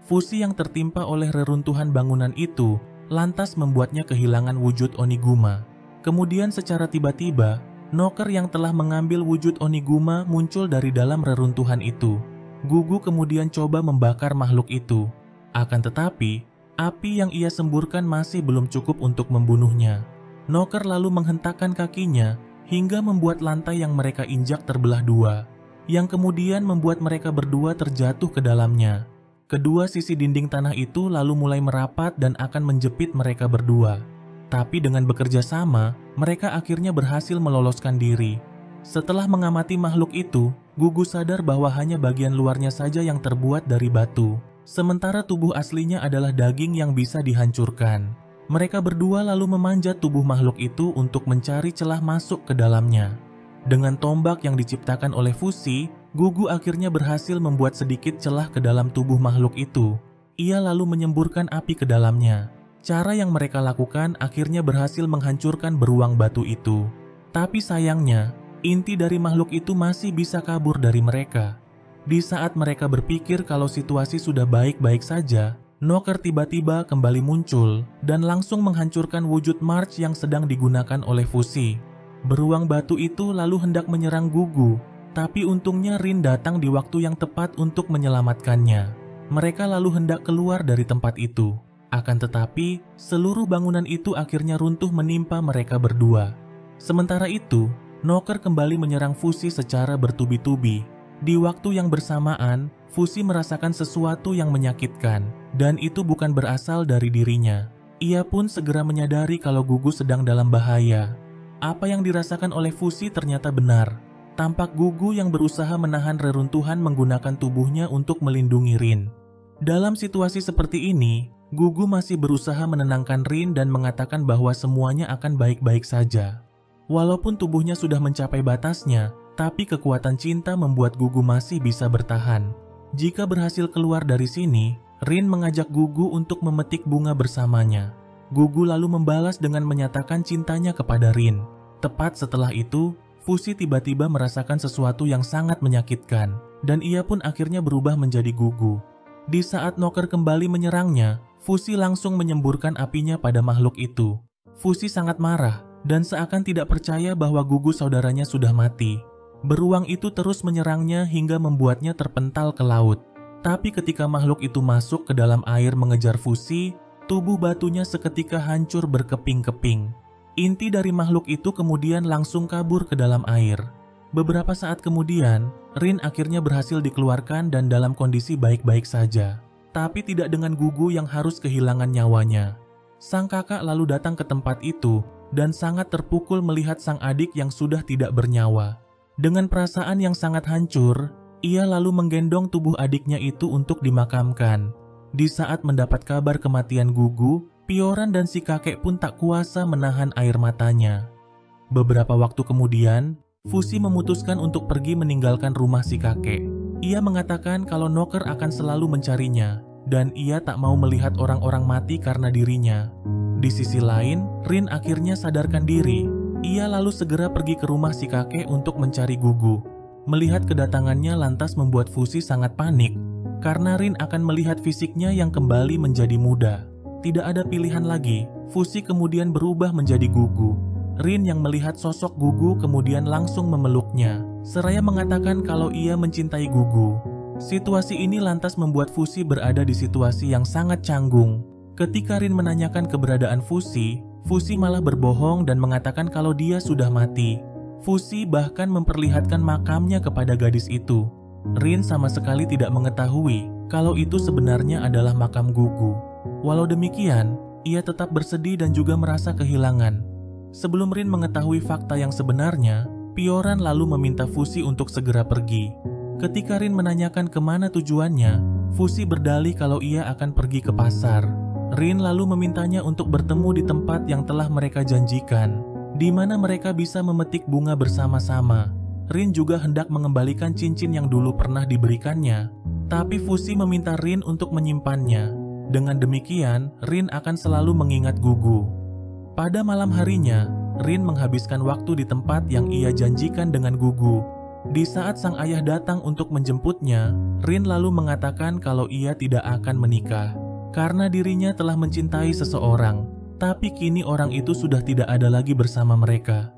Fusi yang tertimpa oleh reruntuhan bangunan itu lantas membuatnya kehilangan wujud Oniguma. Kemudian secara tiba-tiba, Noker yang telah mengambil wujud Oniguma muncul dari dalam reruntuhan itu. Gugu kemudian coba membakar makhluk itu. Akan tetapi, api yang ia semburkan masih belum cukup untuk membunuhnya. Noker lalu menghentakkan kakinya hingga membuat lantai yang mereka injak terbelah dua, yang kemudian membuat mereka berdua terjatuh ke dalamnya. Kedua sisi dinding tanah itu lalu mulai merapat dan akan menjepit mereka berdua. Tapi dengan bekerja sama, mereka akhirnya berhasil meloloskan diri. Setelah mengamati makhluk itu, Gugu sadar bahwa hanya bagian luarnya saja yang terbuat dari batu, sementara tubuh aslinya adalah daging yang bisa dihancurkan. Mereka berdua lalu memanjat tubuh makhluk itu untuk mencari celah masuk ke dalamnya. Dengan tombak yang diciptakan oleh Fusi, Gugu akhirnya berhasil membuat sedikit celah ke dalam tubuh makhluk itu. Ia lalu menyemburkan api ke dalamnya. Cara yang mereka lakukan akhirnya berhasil menghancurkan beruang batu itu. Tapi sayangnya, inti dari makhluk itu masih bisa kabur dari mereka. Di saat mereka berpikir kalau situasi sudah baik-baik saja, Noker tiba-tiba kembali muncul dan langsung menghancurkan wujud March yang sedang digunakan oleh Fusi. Beruang batu itu lalu hendak menyerang Gugu, tapi untungnya Rin datang di waktu yang tepat untuk menyelamatkannya. Mereka lalu hendak keluar dari tempat itu. Akan tetapi, seluruh bangunan itu akhirnya runtuh menimpa mereka berdua. Sementara itu, Knocker kembali menyerang Fushi secara bertubi-tubi. Di waktu yang bersamaan, Fushi merasakan sesuatu yang menyakitkan, dan itu bukan berasal dari dirinya. Ia pun segera menyadari kalau Gugu sedang dalam bahaya. Apa yang dirasakan oleh Fushi ternyata benar. Tampak Gugu yang berusaha menahan reruntuhan menggunakan tubuhnya untuk melindungi Rin. Dalam situasi seperti ini, Gugu masih berusaha menenangkan Rin dan mengatakan bahwa semuanya akan baik-baik saja. Walaupun tubuhnya sudah mencapai batasnya, tapi kekuatan cinta membuat Gugu masih bisa bertahan. Jika berhasil keluar dari sini, Rin mengajak Gugu untuk memetik bunga bersamanya. Gugu lalu membalas dengan menyatakan cintanya kepada Rin. Tepat setelah itu, Fushi tiba-tiba merasakan sesuatu yang sangat menyakitkan, dan ia pun akhirnya berubah menjadi Gugu. Di saat Knocker kembali menyerangnya, Fushi langsung menyemburkan apinya pada makhluk itu. Fushi sangat marah dan seakan tidak percaya bahwa Gugu saudaranya sudah mati. Beruang itu terus menyerangnya hingga membuatnya terpental ke laut. Tapi ketika makhluk itu masuk ke dalam air mengejar Fushi, tubuh batunya seketika hancur berkeping-keping. Inti dari makhluk itu kemudian langsung kabur ke dalam air. Beberapa saat kemudian, Rin akhirnya berhasil dikeluarkan dan dalam kondisi baik-baik saja. Tapi tidak dengan Gugu yang harus kehilangan nyawanya. Sang kakak lalu datang ke tempat itu dan sangat terpukul melihat sang adik yang sudah tidak bernyawa. Dengan perasaan yang sangat hancur, ia lalu menggendong tubuh adiknya itu untuk dimakamkan. Di saat mendapat kabar kematian Gugu, Pioran dan si kakek pun tak kuasa menahan air matanya. Beberapa waktu kemudian, Fushi memutuskan untuk pergi meninggalkan rumah si kakek. Ia mengatakan kalau Knocker akan selalu mencarinya, dan ia tak mau melihat orang-orang mati karena dirinya. Di sisi lain, Rin akhirnya sadarkan diri. Ia lalu segera pergi ke rumah si kakek untuk mencari Gugu. Melihat kedatangannya lantas membuat Fushi sangat panik, karena Rin akan melihat fisiknya yang kembali menjadi muda. Tidak ada pilihan lagi, Fushi kemudian berubah menjadi Gugu. Rin yang melihat sosok Gugu kemudian langsung memeluknya, seraya mengatakan kalau ia mencintai Gugu. Situasi ini lantas membuat Fushi berada di situasi yang sangat canggung. Ketika Rin menanyakan keberadaan Fushi, Fushi malah berbohong dan mengatakan kalau dia sudah mati. Fushi bahkan memperlihatkan makamnya kepada gadis itu. Rin sama sekali tidak mengetahui kalau itu sebenarnya adalah makam Gugu. Walau demikian, ia tetap bersedih dan juga merasa kehilangan. Sebelum Rin mengetahui fakta yang sebenarnya, Pioran lalu meminta Fushi untuk segera pergi. Ketika Rin menanyakan kemana tujuannya, Fushi berdalih kalau ia akan pergi ke pasar. Rin lalu memintanya untuk bertemu di tempat yang telah mereka janjikan, di mana mereka bisa memetik bunga bersama-sama. Rin juga hendak mengembalikan cincin yang dulu pernah diberikannya, tapi Fushi meminta Rin untuk menyimpannya. Dengan demikian, Rin akan selalu mengingat Gugu. Pada malam harinya, Rin menghabiskan waktu di tempat yang ia janjikan dengan Gugu. Di saat sang ayah datang untuk menjemputnya, Rin lalu mengatakan kalau ia tidak akan menikah karena dirinya telah mencintai seseorang, tapi kini orang itu sudah tidak ada lagi bersama mereka.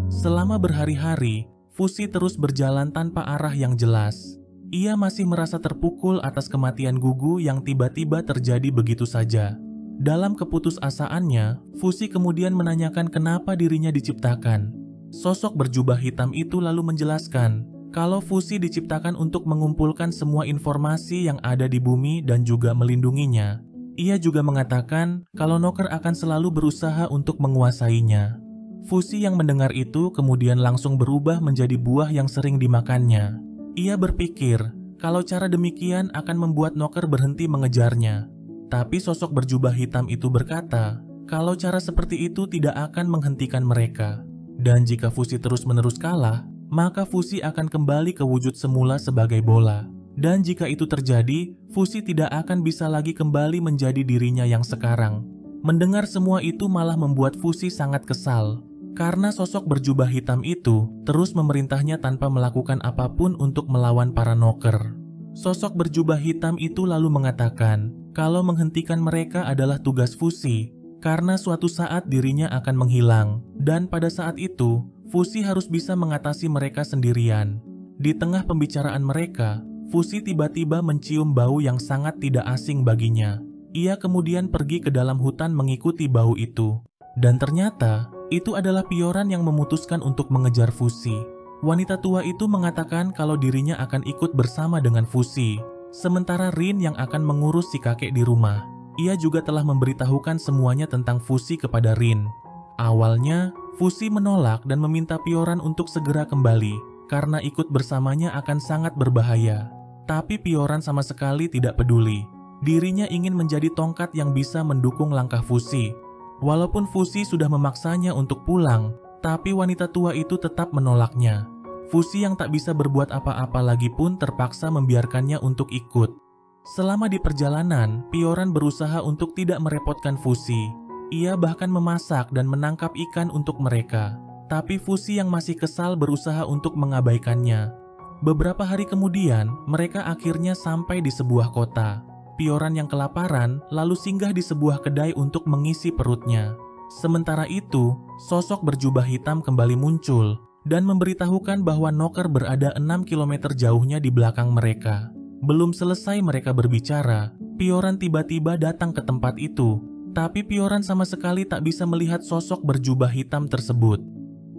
Selama berhari-hari, Fushi terus berjalan tanpa arah yang jelas. Ia masih merasa terpukul atas kematian Gugu yang tiba-tiba terjadi begitu saja. Dalam keputusasaannya, Fushi kemudian menanyakan kenapa dirinya diciptakan. Sosok berjubah hitam itu lalu menjelaskan kalau Fushi diciptakan untuk mengumpulkan semua informasi yang ada di bumi dan juga melindunginya. Ia juga mengatakan kalau Knocker akan selalu berusaha untuk menguasainya. Fushi yang mendengar itu kemudian langsung berubah menjadi buah yang sering dimakannya. Ia berpikir kalau cara demikian akan membuat Knocker berhenti mengejarnya. Tapi sosok berjubah hitam itu berkata kalau cara seperti itu tidak akan menghentikan mereka. Dan jika Fushi terus-menerus kalah, maka Fushi akan kembali ke wujud semula sebagai bola. Dan jika itu terjadi, Fushi tidak akan bisa lagi kembali menjadi dirinya yang sekarang. Mendengar semua itu malah membuat Fushi sangat kesal, karena sosok berjubah hitam itu terus memerintahnya tanpa melakukan apapun untuk melawan para Knocker. Sosok berjubah hitam itu lalu mengatakan kalau menghentikan mereka adalah tugas Fushi, karena suatu saat dirinya akan menghilang, dan pada saat itu, Fushi harus bisa mengatasi mereka sendirian. Di tengah pembicaraan mereka, Fushi tiba-tiba mencium bau yang sangat tidak asing baginya. Ia kemudian pergi ke dalam hutan mengikuti bau itu. Dan ternyata, itu adalah Pioran yang memutuskan untuk mengejar Fuzi. Wanita tua itu mengatakan kalau dirinya akan ikut bersama dengan Fuzi, sementara Rin yang akan mengurus si kakek di rumah. Ia juga telah memberitahukan semuanya tentang Fuzi kepada Rin. Awalnya, Fuzi menolak dan meminta Pioran untuk segera kembali, karena ikut bersamanya akan sangat berbahaya. Tapi Pioran sama sekali tidak peduli. Dirinya ingin menjadi tongkat yang bisa mendukung langkah Fuzi. Walaupun Fuzi sudah memaksanya untuk pulang, tapi wanita tua itu tetap menolaknya. Fuzi yang tak bisa berbuat apa-apa lagi pun terpaksa membiarkannya untuk ikut. Selama di perjalanan, Pioran berusaha untuk tidak merepotkan Fuzi. Ia bahkan memasak dan menangkap ikan untuk mereka. Tapi Fuzi yang masih kesal berusaha untuk mengabaikannya. Beberapa hari kemudian, mereka akhirnya sampai di sebuah kota. Pioran yang kelaparan lalu singgah di sebuah kedai untuk mengisi perutnya. Sementara itu, sosok berjubah hitam kembali muncul dan memberitahukan bahwa Noker berada 6 km jauhnya di belakang mereka. Belum selesai mereka berbicara, Pioran tiba-tiba datang ke tempat itu. Tapi Pioran sama sekali tak bisa melihat sosok berjubah hitam tersebut.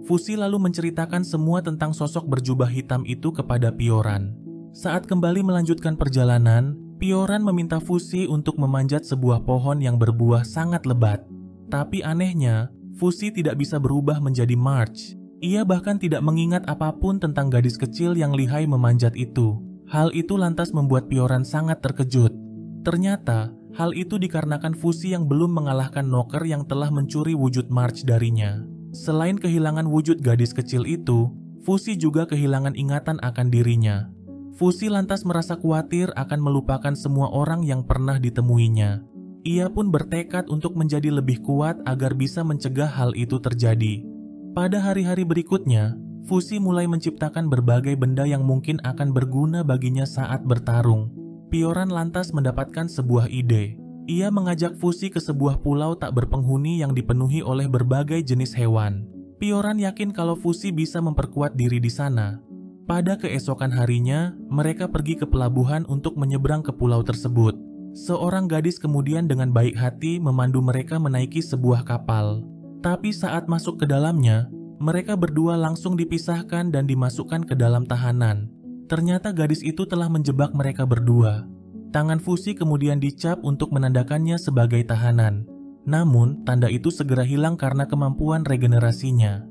Fuzi lalu menceritakan semua tentang sosok berjubah hitam itu kepada Pioran. Saat kembali melanjutkan perjalanan, Pioran meminta Fuzi untuk memanjat sebuah pohon yang berbuah sangat lebat. Tapi anehnya, Fuzi tidak bisa berubah menjadi March. Ia bahkan tidak mengingat apapun tentang gadis kecil yang lihai memanjat itu. Hal itu lantas membuat Pioran sangat terkejut. Ternyata, hal itu dikarenakan Fuzi yang belum mengalahkan Noker yang telah mencuri wujud March darinya. Selain kehilangan wujud gadis kecil itu, Fuzi juga kehilangan ingatan akan dirinya. Fuzi lantas merasa khawatir akan melupakan semua orang yang pernah ditemuinya. Ia pun bertekad untuk menjadi lebih kuat agar bisa mencegah hal itu terjadi. Pada hari-hari berikutnya, Fuzi mulai menciptakan berbagai benda yang mungkin akan berguna baginya saat bertarung. Pioran lantas mendapatkan sebuah ide. Ia mengajak Fuzi ke sebuah pulau tak berpenghuni yang dipenuhi oleh berbagai jenis hewan. Pioran yakin kalau Fuzi bisa memperkuat diri di sana. Pada keesokan harinya, mereka pergi ke pelabuhan untuk menyeberang ke pulau tersebut. Seorang gadis kemudian dengan baik hati memandu mereka menaiki sebuah kapal. Tapi saat masuk ke dalamnya, mereka berdua langsung dipisahkan dan dimasukkan ke dalam tahanan. Ternyata gadis itu telah menjebak mereka berdua. Tangan Fuzi kemudian dicap untuk menandakannya sebagai tahanan. Namun, tanda itu segera hilang karena kemampuan regenerasinya.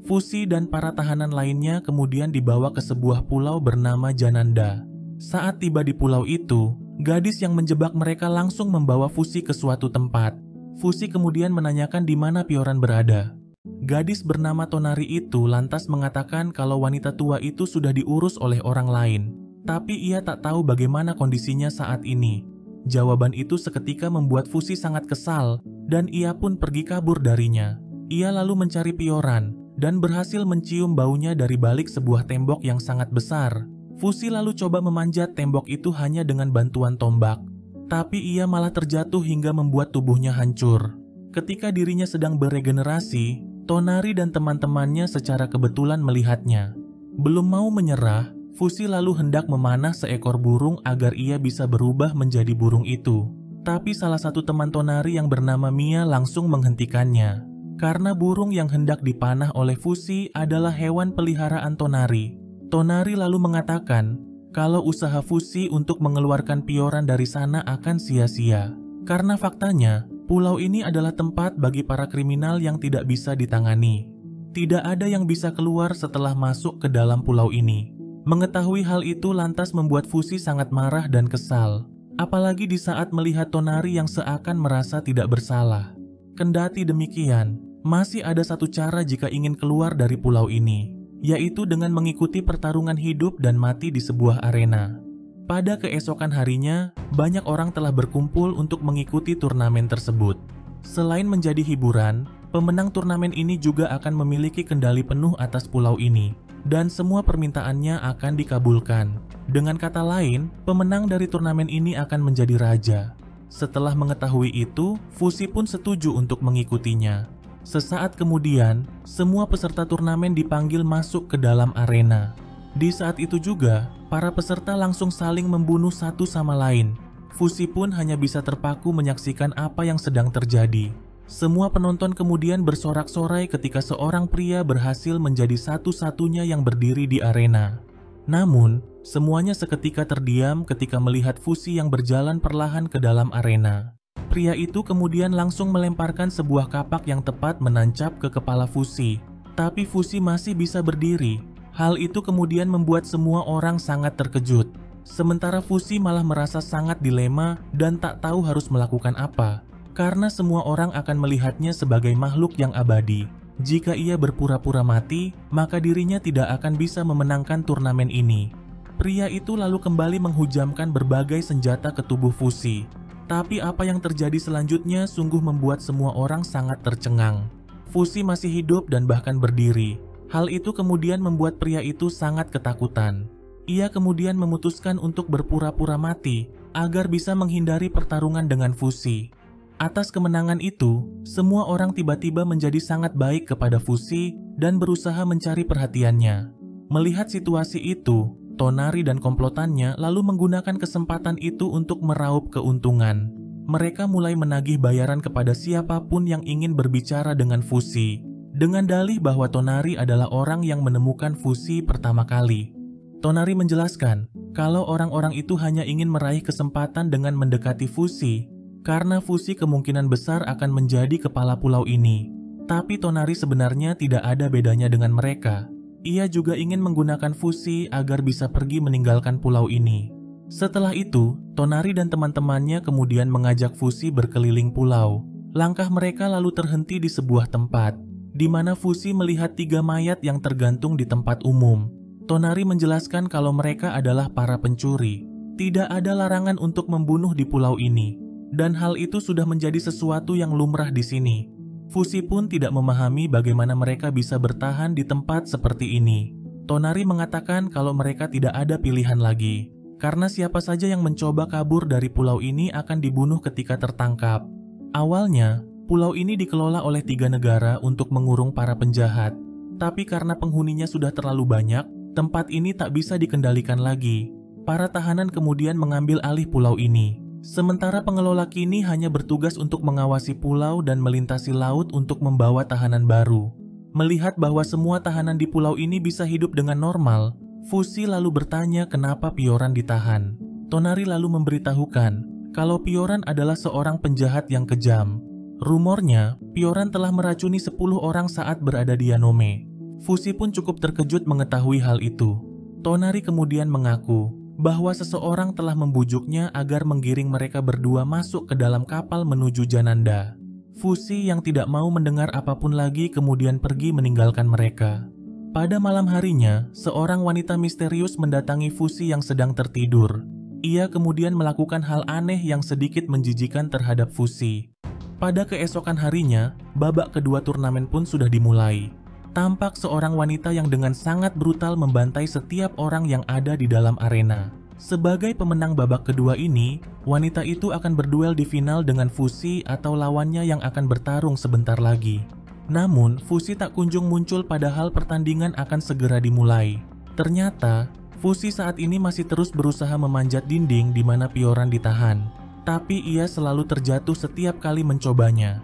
Fuzi dan para tahanan lainnya kemudian dibawa ke sebuah pulau bernama Jananda. Saat tiba di pulau itu, gadis yang menjebak mereka langsung membawa Fuzi ke suatu tempat. Fuzi kemudian menanyakan di mana Pioran berada. Gadis bernama Tonari itu lantas mengatakan kalau wanita tua itu sudah diurus oleh orang lain, tapi ia tak tahu bagaimana kondisinya saat ini. Jawaban itu seketika membuat Fuzi sangat kesal dan ia pun pergi kabur darinya. Ia lalu mencari Pioran dan berhasil mencium baunya dari balik sebuah tembok yang sangat besar. Fuzi lalu coba memanjat tembok itu hanya dengan bantuan tombak, tapi ia malah terjatuh hingga membuat tubuhnya hancur. Ketika dirinya sedang beregenerasi, Tonari dan teman-temannya secara kebetulan melihatnya. Belum mau menyerah, Fuzi lalu hendak memanah seekor burung agar ia bisa berubah menjadi burung itu. Tapi salah satu teman Tonari yang bernama Mia langsung menghentikannya. Karena burung yang hendak dipanah oleh Fuzi adalah hewan peliharaan Tonari. Tonari lalu mengatakan kalau usaha Fuzi untuk mengeluarkan Pioran dari sana akan sia-sia. Karena faktanya, pulau ini adalah tempat bagi para kriminal yang tidak bisa ditangani. Tidak ada yang bisa keluar setelah masuk ke dalam pulau ini. Mengetahui hal itu lantas membuat Fuzi sangat marah dan kesal. Apalagi di saat melihat Tonari yang seakan merasa tidak bersalah. Kendati demikian, masih ada satu cara jika ingin keluar dari pulau ini, yaitu dengan mengikuti pertarungan hidup dan mati di sebuah arena. Pada keesokan harinya, banyak orang telah berkumpul untuk mengikuti turnamen tersebut. Selain menjadi hiburan, pemenang turnamen ini juga akan memiliki kendali penuh atas pulau ini, dan semua permintaannya akan dikabulkan. Dengan kata lain, pemenang dari turnamen ini akan menjadi raja. Setelah mengetahui itu, Fuzi pun setuju untuk mengikutinya. Sesaat kemudian, semua peserta turnamen dipanggil masuk ke dalam arena. Di saat itu juga, para peserta langsung saling membunuh satu sama lain. Fusi pun hanya bisa terpaku menyaksikan apa yang sedang terjadi. Semua penonton kemudian bersorak-sorai ketika seorang pria berhasil menjadi satu-satunya yang berdiri di arena. Namun, semuanya seketika terdiam ketika melihat Fusi yang berjalan perlahan ke dalam arena. Pria itu kemudian langsung melemparkan sebuah kapak yang tepat menancap ke kepala Fusi. Tapi Fusi masih bisa berdiri. Hal itu kemudian membuat semua orang sangat terkejut. Sementara Fusi malah merasa sangat dilema dan tak tahu harus melakukan apa. Karena semua orang akan melihatnya sebagai makhluk yang abadi. Jika ia berpura-pura mati, maka dirinya tidak akan bisa memenangkan turnamen ini. Pria itu lalu kembali menghujamkan berbagai senjata ke tubuh Fusi. Tapi apa yang terjadi selanjutnya sungguh membuat semua orang sangat tercengang. Fusi masih hidup dan bahkan berdiri. Hal itu kemudian membuat pria itu sangat ketakutan. Ia kemudian memutuskan untuk berpura-pura mati agar bisa menghindari pertarungan dengan Fusi. Atas kemenangan itu, semua orang tiba-tiba menjadi sangat baik kepada Fusi dan berusaha mencari perhatiannya. Melihat situasi itu, Tonari dan komplotannya lalu menggunakan kesempatan itu untuk meraup keuntungan. Mereka mulai menagih bayaran kepada siapapun yang ingin berbicara dengan Fusi, dengan dalih bahwa Tonari adalah orang yang menemukan Fusi pertama kali. Tonari menjelaskan kalau orang-orang itu hanya ingin meraih kesempatan dengan mendekati Fusi, karena Fusi kemungkinan besar akan menjadi kepala pulau ini. Tapi Tonari sebenarnya tidak ada bedanya dengan mereka. Ia juga ingin menggunakan Fusi agar bisa pergi meninggalkan pulau ini. Setelah itu, Tonari dan teman-temannya kemudian mengajak Fusi berkeliling pulau. Langkah mereka lalu terhenti di sebuah tempat, di mana Fusi melihat 3 mayat yang tergantung di tempat umum. Tonari menjelaskan kalau mereka adalah para pencuri. Tidak ada larangan untuk membunuh di pulau ini. Dan hal itu sudah menjadi sesuatu yang lumrah di sini. Fusi pun tidak memahami bagaimana mereka bisa bertahan di tempat seperti ini. Tonari mengatakan kalau mereka tidak ada pilihan lagi, karena siapa saja yang mencoba kabur dari pulau ini akan dibunuh ketika tertangkap. Awalnya, pulau ini dikelola oleh 3 negara untuk mengurung para penjahat. Tapi karena penghuninya sudah terlalu banyak, tempat ini tak bisa dikendalikan lagi. Para tahanan kemudian mengambil alih pulau ini. Sementara pengelola kini hanya bertugas untuk mengawasi pulau dan melintasi laut untuk membawa tahanan baru. Melihat bahwa semua tahanan di pulau ini bisa hidup dengan normal, Fusi lalu bertanya kenapa Pioran ditahan. Tonari lalu memberitahukan kalau Pioran adalah seorang penjahat yang kejam. Rumornya, Pioran telah meracuni 10 orang saat berada di Yanome. Fusi pun cukup terkejut mengetahui hal itu. Tonari kemudian mengaku bahwa seseorang telah membujuknya agar menggiring mereka berdua masuk ke dalam kapal menuju Jananda. Fusi yang tidak mau mendengar apapun lagi kemudian pergi meninggalkan mereka. Pada malam harinya, seorang wanita misterius mendatangi Fusi yang sedang tertidur. Ia kemudian melakukan hal aneh yang sedikit menjijikan terhadap Fusi. Pada keesokan harinya, babak kedua turnamen pun sudah dimulai. Tampak seorang wanita yang dengan sangat brutal membantai setiap orang yang ada di dalam arena. Sebagai pemenang babak kedua ini, wanita itu akan berduel di final dengan Fusi atau lawannya yang akan bertarung sebentar lagi. Namun, Fusi tak kunjung muncul padahal pertandingan akan segera dimulai. Ternyata, Fusi saat ini masih terus berusaha memanjat dinding di mana Pioran ditahan. Tapi ia selalu terjatuh setiap kali mencobanya.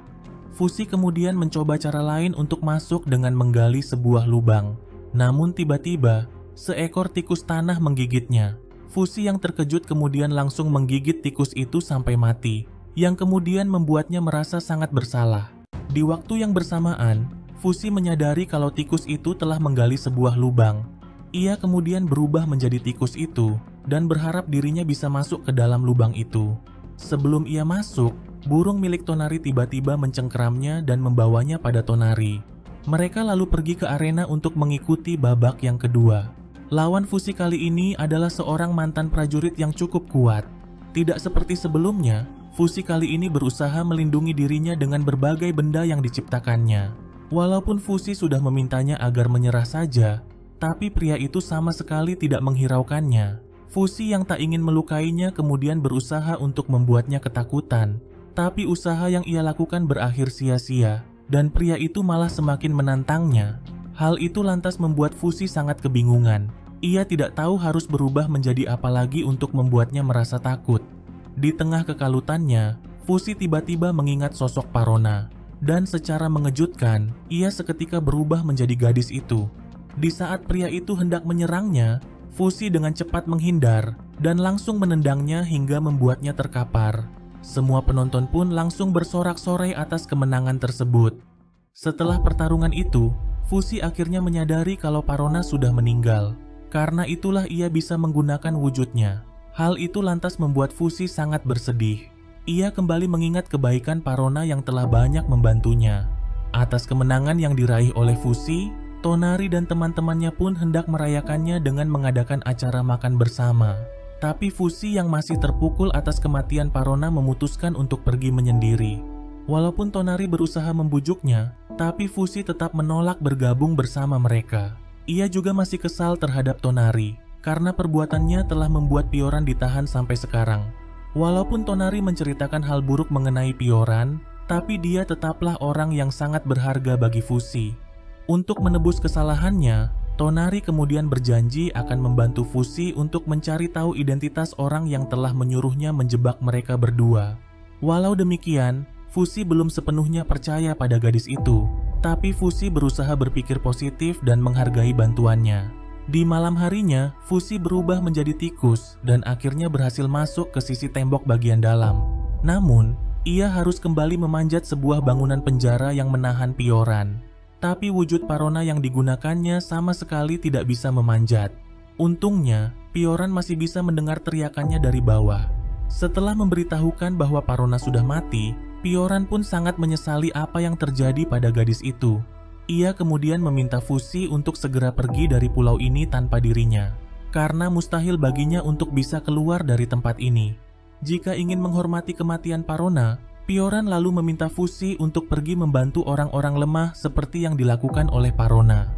Fusi kemudian mencoba cara lain untuk masuk dengan menggali sebuah lubang. Namun tiba-tiba, seekor tikus tanah menggigitnya. Fusi yang terkejut kemudian langsung menggigit tikus itu sampai mati, yang kemudian membuatnya merasa sangat bersalah. Di waktu yang bersamaan, Fusi menyadari kalau tikus itu telah menggali sebuah lubang. Ia kemudian berubah menjadi tikus itu dan berharap dirinya bisa masuk ke dalam lubang itu. Sebelum ia masuk, burung milik Tonari tiba-tiba mencengkeramnya dan membawanya pada Tonari. Mereka lalu pergi ke arena untuk mengikuti babak yang kedua. Lawan Fusi kali ini adalah seorang mantan prajurit yang cukup kuat. Tidak seperti sebelumnya, Fusi kali ini berusaha melindungi dirinya dengan berbagai benda yang diciptakannya. Walaupun Fusi sudah memintanya agar menyerah saja, tapi pria itu sama sekali tidak menghiraukannya. Fusi yang tak ingin melukainya kemudian berusaha untuk membuatnya ketakutan. Tapi usaha yang ia lakukan berakhir sia-sia, dan pria itu malah semakin menantangnya. Hal itu lantas membuat Fusi sangat kebingungan. Ia tidak tahu harus berubah menjadi apa lagi untuk membuatnya merasa takut. Di tengah kekalutannya, Fusi tiba-tiba mengingat sosok Parona. Dan secara mengejutkan, ia seketika berubah menjadi gadis itu. Di saat pria itu hendak menyerangnya, Fusi dengan cepat menghindar dan langsung menendangnya hingga membuatnya terkapar. Semua penonton pun langsung bersorak-sorai atas kemenangan tersebut. Setelah pertarungan itu, Fusi akhirnya menyadari kalau Parona sudah meninggal. Karena itulah ia bisa menggunakan wujudnya. Hal itu lantas membuat Fusi sangat bersedih. Ia kembali mengingat kebaikan Parona yang telah banyak membantunya. Atas kemenangan yang diraih oleh Fusi, Tonari dan teman-temannya pun hendak merayakannya dengan mengadakan acara makan bersama. Tapi Fusi yang masih terpukul atas kematian Parona memutuskan untuk pergi menyendiri. Walaupun Tonari berusaha membujuknya, tapi Fusi tetap menolak bergabung bersama mereka. Ia juga masih kesal terhadap Tonari, karena perbuatannya telah membuat Pioran ditahan sampai sekarang. Walaupun Tonari menceritakan hal buruk mengenai Pioran, tapi dia tetaplah orang yang sangat berharga bagi Fusi. Untuk menebus kesalahannya, Tonari kemudian berjanji akan membantu Fusi untuk mencari tahu identitas orang yang telah menyuruhnya menjebak mereka berdua. Walau demikian, Fusi belum sepenuhnya percaya pada gadis itu, tapi Fusi berusaha berpikir positif dan menghargai bantuannya. Di malam harinya, Fusi berubah menjadi tikus dan akhirnya berhasil masuk ke sisi tembok bagian dalam. Namun, ia harus kembali memanjat sebuah bangunan penjara yang menahan Pioran. Tapi wujud Parona yang digunakannya sama sekali tidak bisa memanjat. Untungnya, Pioran masih bisa mendengar teriakannya dari bawah. Setelah memberitahukan bahwa Parona sudah mati, Pioran pun sangat menyesali apa yang terjadi pada gadis itu. Ia kemudian meminta Fusi untuk segera pergi dari pulau ini tanpa dirinya, karena mustahil baginya untuk bisa keluar dari tempat ini. Jika ingin menghormati kematian Parona, Pioran lalu meminta Fusi untuk pergi membantu orang-orang lemah seperti yang dilakukan oleh Parona.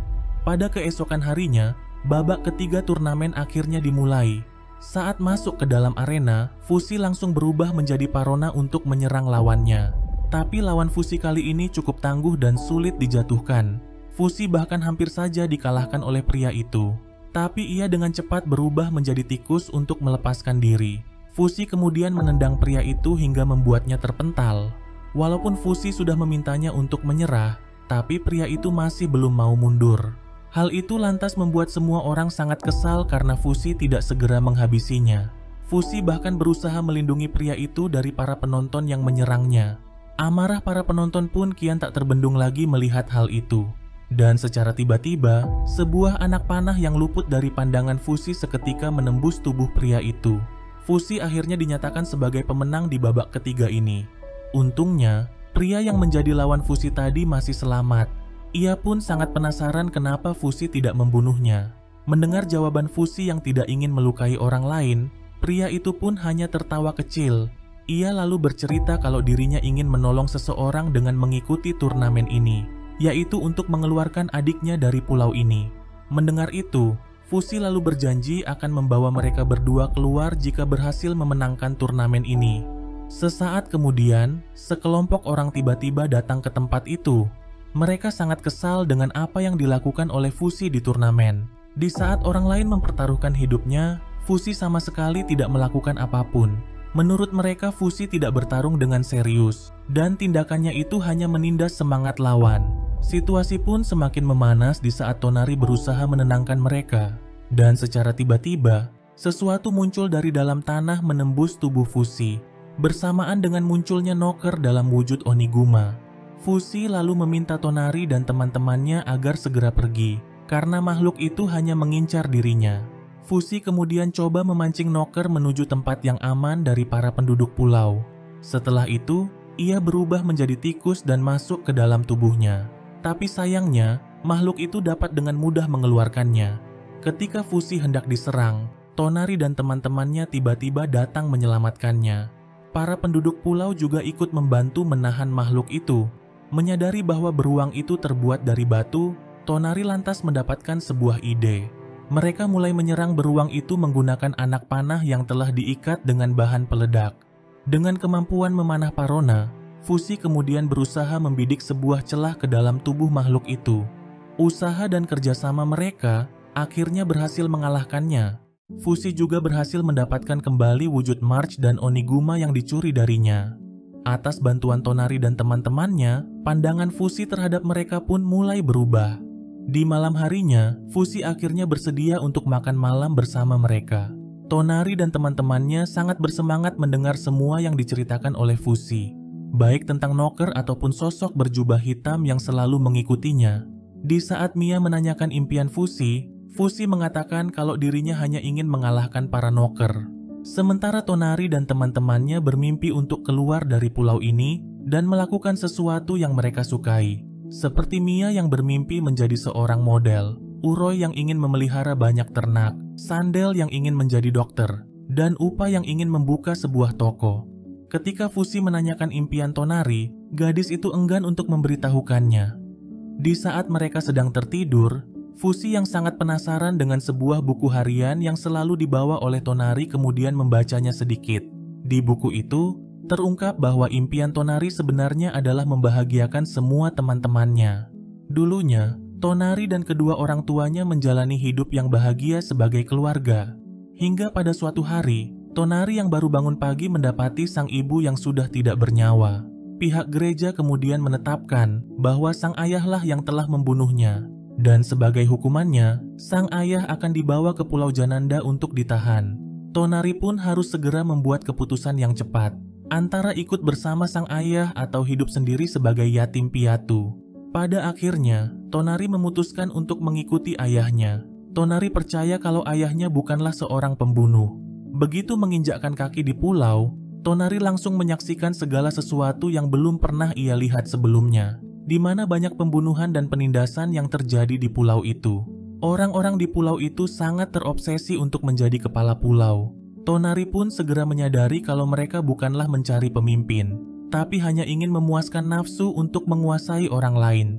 Pada keesokan harinya, babak ketiga turnamen akhirnya dimulai. Saat masuk ke dalam arena, Fusi langsung berubah menjadi Parona untuk menyerang lawannya. Tapi lawan Fusi kali ini cukup tangguh dan sulit dijatuhkan. Fusi bahkan hampir saja dikalahkan oleh pria itu. Tapi ia dengan cepat berubah menjadi tikus untuk melepaskan diri. Fusi kemudian menendang pria itu hingga membuatnya terpental. Walaupun Fusi sudah memintanya untuk menyerah, tapi pria itu masih belum mau mundur. Hal itu lantas membuat semua orang sangat kesal karena Fusi tidak segera menghabisinya. Fusi bahkan berusaha melindungi pria itu dari para penonton yang menyerangnya. Amarah para penonton pun kian tak terbendung lagi melihat hal itu. Dan secara tiba-tiba, sebuah anak panah yang luput dari pandangan Fusi seketika menembus tubuh pria itu. Fusi akhirnya dinyatakan sebagai pemenang di babak ketiga ini. Untungnya, pria yang menjadi lawan Fusi tadi masih selamat. Ia pun sangat penasaran kenapa Fusi tidak membunuhnya. Mendengar jawaban Fusi yang tidak ingin melukai orang lain, pria itu pun hanya tertawa kecil. Ia lalu bercerita kalau dirinya ingin menolong seseorang dengan mengikuti turnamen ini, yaitu untuk mengeluarkan adiknya dari pulau ini. Mendengar itu, Fusi lalu berjanji akan membawa mereka berdua keluar jika berhasil memenangkan turnamen ini. Sesaat kemudian, sekelompok orang tiba-tiba datang ke tempat itu. Mereka sangat kesal dengan apa yang dilakukan oleh Fusi di turnamen. Di saat orang lain mempertaruhkan hidupnya, Fusi sama sekali tidak melakukan apapun. Menurut mereka, Fusi tidak bertarung dengan serius, dan tindakannya itu hanya menindas semangat lawan. Situasi pun semakin memanas di saat Tonari berusaha menenangkan mereka. Dan secara tiba-tiba, sesuatu muncul dari dalam tanah menembus tubuh Fusi, bersamaan dengan munculnya Noker dalam wujud Oniguma. Fusi lalu meminta Tonari dan teman-temannya agar segera pergi, karena makhluk itu hanya mengincar dirinya. Fusi kemudian coba memancing Noker menuju tempat yang aman dari para penduduk pulau. Setelah itu, ia berubah menjadi tikus dan masuk ke dalam tubuhnya. Tapi sayangnya, makhluk itu dapat dengan mudah mengeluarkannya. Ketika Fusi hendak diserang, Tonari dan teman-temannya tiba-tiba datang menyelamatkannya. Para penduduk pulau juga ikut membantu menahan makhluk itu. Menyadari bahwa beruang itu terbuat dari batu, Tonari lantas mendapatkan sebuah ide. Mereka mulai menyerang beruang itu menggunakan anak panah yang telah diikat dengan bahan peledak. Dengan kemampuan memanah Parona, Fusi kemudian berusaha membidik sebuah celah ke dalam tubuh makhluk itu. Usaha dan kerjasama mereka akhirnya berhasil mengalahkannya. Fushi juga berhasil mendapatkan kembali wujud March dan Oniguma yang dicuri darinya. Atas bantuan Tonari dan teman-temannya, pandangan Fushi terhadap mereka pun mulai berubah. Di malam harinya, Fushi akhirnya bersedia untuk makan malam bersama mereka. Tonari dan teman-temannya sangat bersemangat mendengar semua yang diceritakan oleh Fushi, baik tentang Knocker ataupun sosok berjubah hitam yang selalu mengikutinya. Di saat Mia menanyakan impian Fushi, Fushi mengatakan kalau dirinya hanya ingin mengalahkan para Knocker. Sementara Tonari dan teman-temannya bermimpi untuk keluar dari pulau ini dan melakukan sesuatu yang mereka sukai. Seperti Mia yang bermimpi menjadi seorang model, Uroi yang ingin memelihara banyak ternak, Sandel yang ingin menjadi dokter, dan Upa yang ingin membuka sebuah toko. Ketika Fushi menanyakan impian Tonari, gadis itu enggan untuk memberitahukannya. Di saat mereka sedang tertidur, Fushi yang sangat penasaran dengan sebuah buku harian yang selalu dibawa oleh Tonari kemudian membacanya sedikit. Di buku itu, terungkap bahwa impian Tonari sebenarnya adalah membahagiakan semua teman-temannya. Dulunya, Tonari dan kedua orang tuanya menjalani hidup yang bahagia sebagai keluarga. Hingga pada suatu hari, Tonari yang baru bangun pagi mendapati sang ibu yang sudah tidak bernyawa. Pihak gereja kemudian menetapkan bahwa sang ayahlah yang telah membunuhnya. Dan sebagai hukumannya, sang ayah akan dibawa ke Pulau Jananda untuk ditahan. Tonari pun harus segera membuat keputusan yang cepat, antara ikut bersama sang ayah atau hidup sendiri sebagai yatim piatu. Pada akhirnya, Tonari memutuskan untuk mengikuti ayahnya. Tonari percaya kalau ayahnya bukanlah seorang pembunuh. Begitu menginjakkan kaki di pulau, Tonari langsung menyaksikan segala sesuatu yang belum pernah ia lihat sebelumnya, di mana banyak pembunuhan dan penindasan yang terjadi di pulau itu. Orang-orang di pulau itu sangat terobsesi untuk menjadi kepala pulau. Tonari pun segera menyadari kalau mereka bukanlah mencari pemimpin, tapi hanya ingin memuaskan nafsu untuk menguasai orang lain.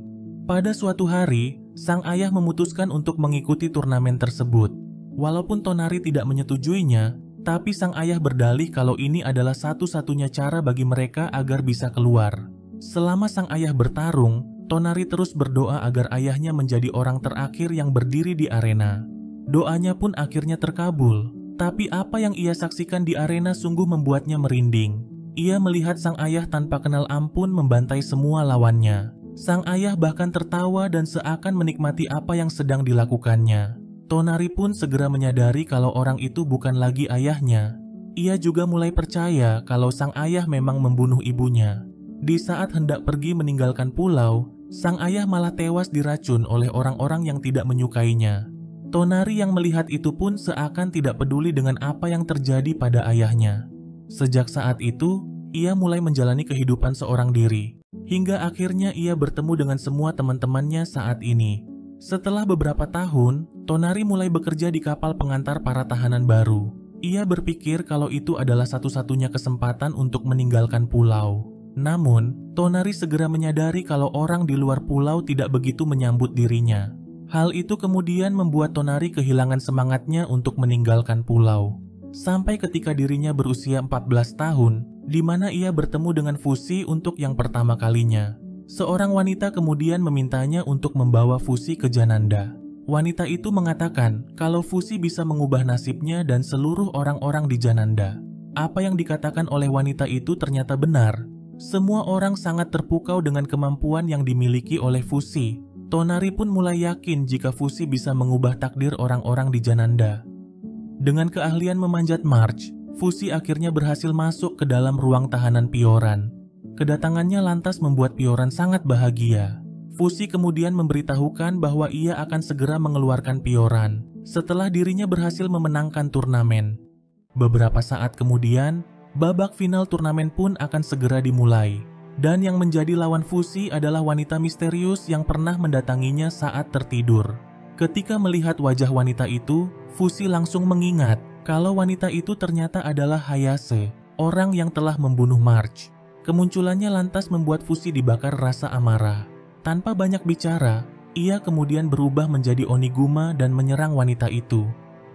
Pada suatu hari, sang ayah memutuskan untuk mengikuti turnamen tersebut. Walaupun Tonari tidak menyetujuinya, tapi sang ayah berdalih kalau ini adalah satu-satunya cara bagi mereka agar bisa keluar. Selama sang ayah bertarung, Tonari terus berdoa agar ayahnya menjadi orang terakhir yang berdiri di arena. Doanya pun akhirnya terkabul, tapi apa yang ia saksikan di arena sungguh membuatnya merinding. Ia melihat sang ayah tanpa kenal ampun membantai semua lawannya. Sang ayah bahkan tertawa dan seakan menikmati apa yang sedang dilakukannya. Tonari pun segera menyadari kalau orang itu bukan lagi ayahnya. Ia juga mulai percaya kalau sang ayah memang membunuh ibunya. Di saat hendak pergi meninggalkan pulau, sang ayah malah tewas diracun oleh orang-orang yang tidak menyukainya. Tonari yang melihat itu pun seakan tidak peduli dengan apa yang terjadi pada ayahnya. Sejak saat itu, ia mulai menjalani kehidupan seorang diri, hingga akhirnya ia bertemu dengan semua teman-temannya saat ini. Setelah beberapa tahun, Tonari mulai bekerja di kapal pengantar para tahanan baru. Ia berpikir kalau itu adalah satu-satunya kesempatan untuk meninggalkan pulau. Namun, Tonari segera menyadari kalau orang di luar pulau tidak begitu menyambut dirinya. Hal itu kemudian membuat Tonari kehilangan semangatnya untuk meninggalkan pulau. Sampai ketika dirinya berusia 14 tahun, di mana ia bertemu dengan Fushi untuk yang pertama kalinya. Seorang wanita kemudian memintanya untuk membawa Fushi ke Jananda. Wanita itu mengatakan kalau Fushi bisa mengubah nasibnya dan seluruh orang-orang di Jananda. Apa yang dikatakan oleh wanita itu ternyata benar. Semua orang sangat terpukau dengan kemampuan yang dimiliki oleh Fushi. Tonari pun mulai yakin jika Fushi bisa mengubah takdir orang-orang di Jananda. Dengan keahlian memanjat March, Fushi akhirnya berhasil masuk ke dalam ruang tahanan Pioran. Kedatangannya lantas membuat Pioran sangat bahagia. Fushi kemudian memberitahukan bahwa ia akan segera mengeluarkan Pioran setelah dirinya berhasil memenangkan turnamen. Beberapa saat kemudian, babak final turnamen pun akan segera dimulai, dan yang menjadi lawan Fushi adalah wanita misterius yang pernah mendatanginya saat tertidur. Ketika melihat wajah wanita itu, Fushi langsung mengingat kalau wanita itu ternyata adalah Hayase, orang yang telah membunuh March. Kemunculannya lantas membuat Fushi dibakar rasa amarah. Tanpa banyak bicara, ia kemudian berubah menjadi Oniguma dan menyerang wanita itu.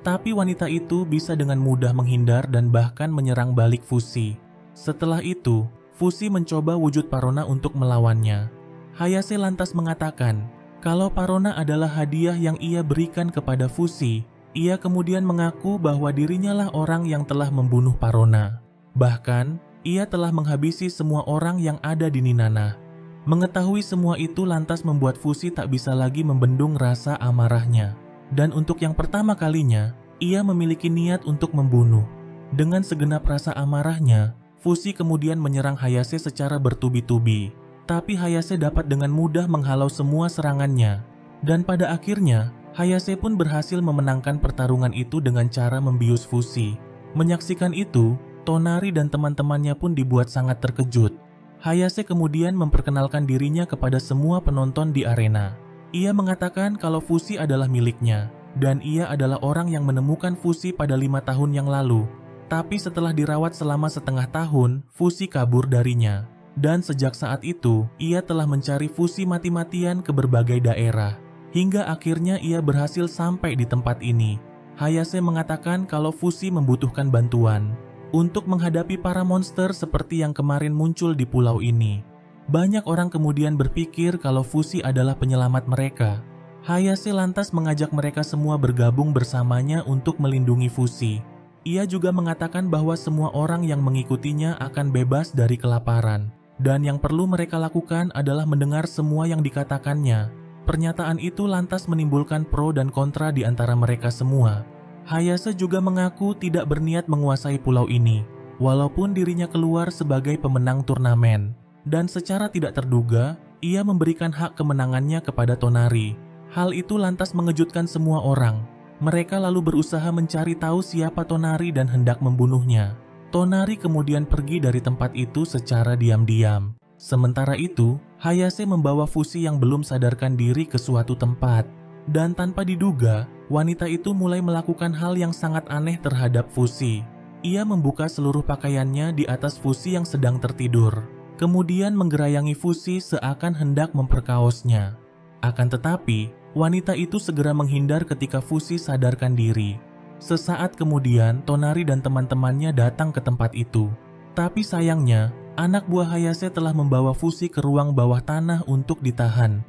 Tapi wanita itu bisa dengan mudah menghindar dan bahkan menyerang balik Fushi. Setelah itu, Fushi mencoba wujud Parona untuk melawannya. Hayase lantas mengatakan kalau Parona adalah hadiah yang ia berikan kepada Fushi Ia kemudian mengaku bahwa dirinya lah orang yang telah membunuh Parona. Bahkan, ia telah menghabisi semua orang yang ada di Ninana. Mengetahui semua itu lantas membuat Fusi tak bisa lagi membendung rasa amarahnya. Dan untuk yang pertama kalinya, ia memiliki niat untuk membunuh. Dengan segenap rasa amarahnya, Fusi kemudian menyerang Hayase secara bertubi-tubi. Tapi Hayase dapat dengan mudah menghalau semua serangannya. Dan pada akhirnya, Hayase pun berhasil memenangkan pertarungan itu dengan cara membius Fusi. Menyaksikan itu, Tonari dan teman-temannya pun dibuat sangat terkejut. Hayase kemudian memperkenalkan dirinya kepada semua penonton di arena. Ia mengatakan kalau Fusi adalah miliknya, dan ia adalah orang yang menemukan Fusi pada 5 tahun yang lalu. Tapi setelah dirawat selama setengah tahun, Fusi kabur darinya. Dan sejak saat itu, ia telah mencari Fusi mati-matian ke berbagai daerah. Hingga akhirnya ia berhasil sampai di tempat ini. Hayase mengatakan kalau Fusi membutuhkan bantuan untuk menghadapi para monster seperti yang kemarin muncul di pulau ini. Banyak orang kemudian berpikir kalau Fusi adalah penyelamat mereka. Hayase lantas mengajak mereka semua bergabung bersamanya untuk melindungi Fusi. Ia juga mengatakan bahwa semua orang yang mengikutinya akan bebas dari kelaparan. Dan yang perlu mereka lakukan adalah mendengar semua yang dikatakannya. Pernyataan itu lantas menimbulkan pro dan kontra di antara mereka semua. Hayase juga mengaku tidak berniat menguasai pulau ini, walaupun dirinya keluar sebagai pemenang turnamen. Dan secara tidak terduga, ia memberikan hak kemenangannya kepada Tonari. Hal itu lantas mengejutkan semua orang. Mereka lalu berusaha mencari tahu siapa Tonari dan hendak membunuhnya. Tonari kemudian pergi dari tempat itu secara diam-diam. Sementara itu, Hayase membawa Fusi yang belum sadarkan diri ke suatu tempat. Dan tanpa diduga, wanita itu mulai melakukan hal yang sangat aneh terhadap Fusi. Ia membuka seluruh pakaiannya di atas Fusi yang sedang tertidur. Kemudian menggerayangi Fusi seakan hendak memperkaosnya. Akan tetapi, wanita itu segera menghindar ketika Fusi sadarkan diri. Sesaat kemudian, Tonari dan teman-temannya datang ke tempat itu. Tapi sayangnya, anak buah Hayase telah membawa Fusi ke ruang bawah tanah untuk ditahan.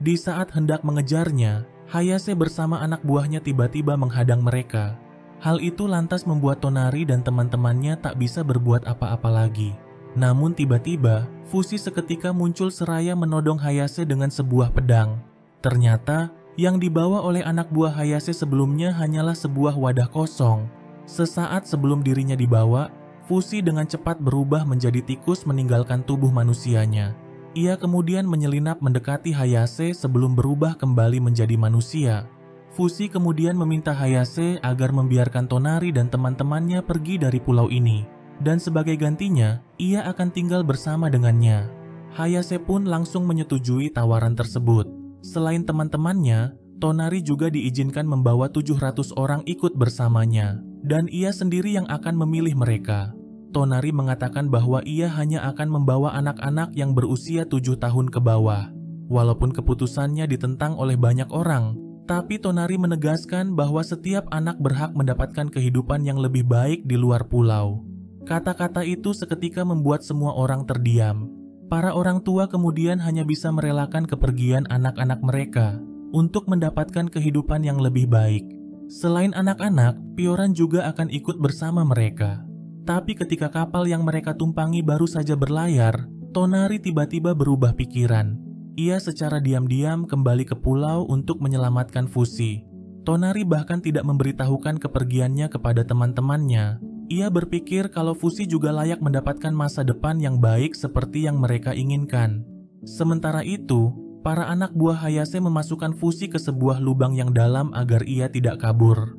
Di saat hendak mengejarnya, Hayase bersama anak buahnya tiba-tiba menghadang mereka. Hal itu lantas membuat Tonari dan teman-temannya tak bisa berbuat apa-apa lagi. Namun tiba-tiba, Fusi seketika muncul seraya menodong Hayase dengan sebuah pedang. Ternyata, yang dibawa oleh anak buah Hayase sebelumnya hanyalah sebuah wadah kosong. Sesaat sebelum dirinya dibawa, Fusi dengan cepat berubah menjadi tikus meninggalkan tubuh manusianya. Ia kemudian menyelinap mendekati Hayase sebelum berubah kembali menjadi manusia. Fusi kemudian meminta Hayase agar membiarkan Tonari dan teman-temannya pergi dari pulau ini. Dan sebagai gantinya, ia akan tinggal bersama dengannya. Hayase pun langsung menyetujui tawaran tersebut. Selain teman-temannya, Tonari juga diizinkan membawa 700 orang ikut bersamanya. Dan ia sendiri yang akan memilih mereka. Tonari mengatakan bahwa ia hanya akan membawa anak-anak yang berusia 7 tahun ke bawah. Walaupun keputusannya ditentang oleh banyak orang, tapi Tonari menegaskan bahwa setiap anak berhak mendapatkan kehidupan yang lebih baik di luar pulau. Kata-kata itu seketika membuat semua orang terdiam. Para orang tua kemudian hanya bisa merelakan kepergian anak-anak mereka untuk mendapatkan kehidupan yang lebih baik. Selain anak-anak, Pioran juga akan ikut bersama mereka. Tapi ketika kapal yang mereka tumpangi baru saja berlayar, Tonari tiba-tiba berubah pikiran. Ia secara diam-diam kembali ke pulau untuk menyelamatkan Fusi. Tonari bahkan tidak memberitahukan kepergiannya kepada teman-temannya. Ia berpikir kalau Fusi juga layak mendapatkan masa depan yang baik seperti yang mereka inginkan. Sementara itu, para anak buah Hayase memasukkan Fusi ke sebuah lubang yang dalam agar ia tidak kabur.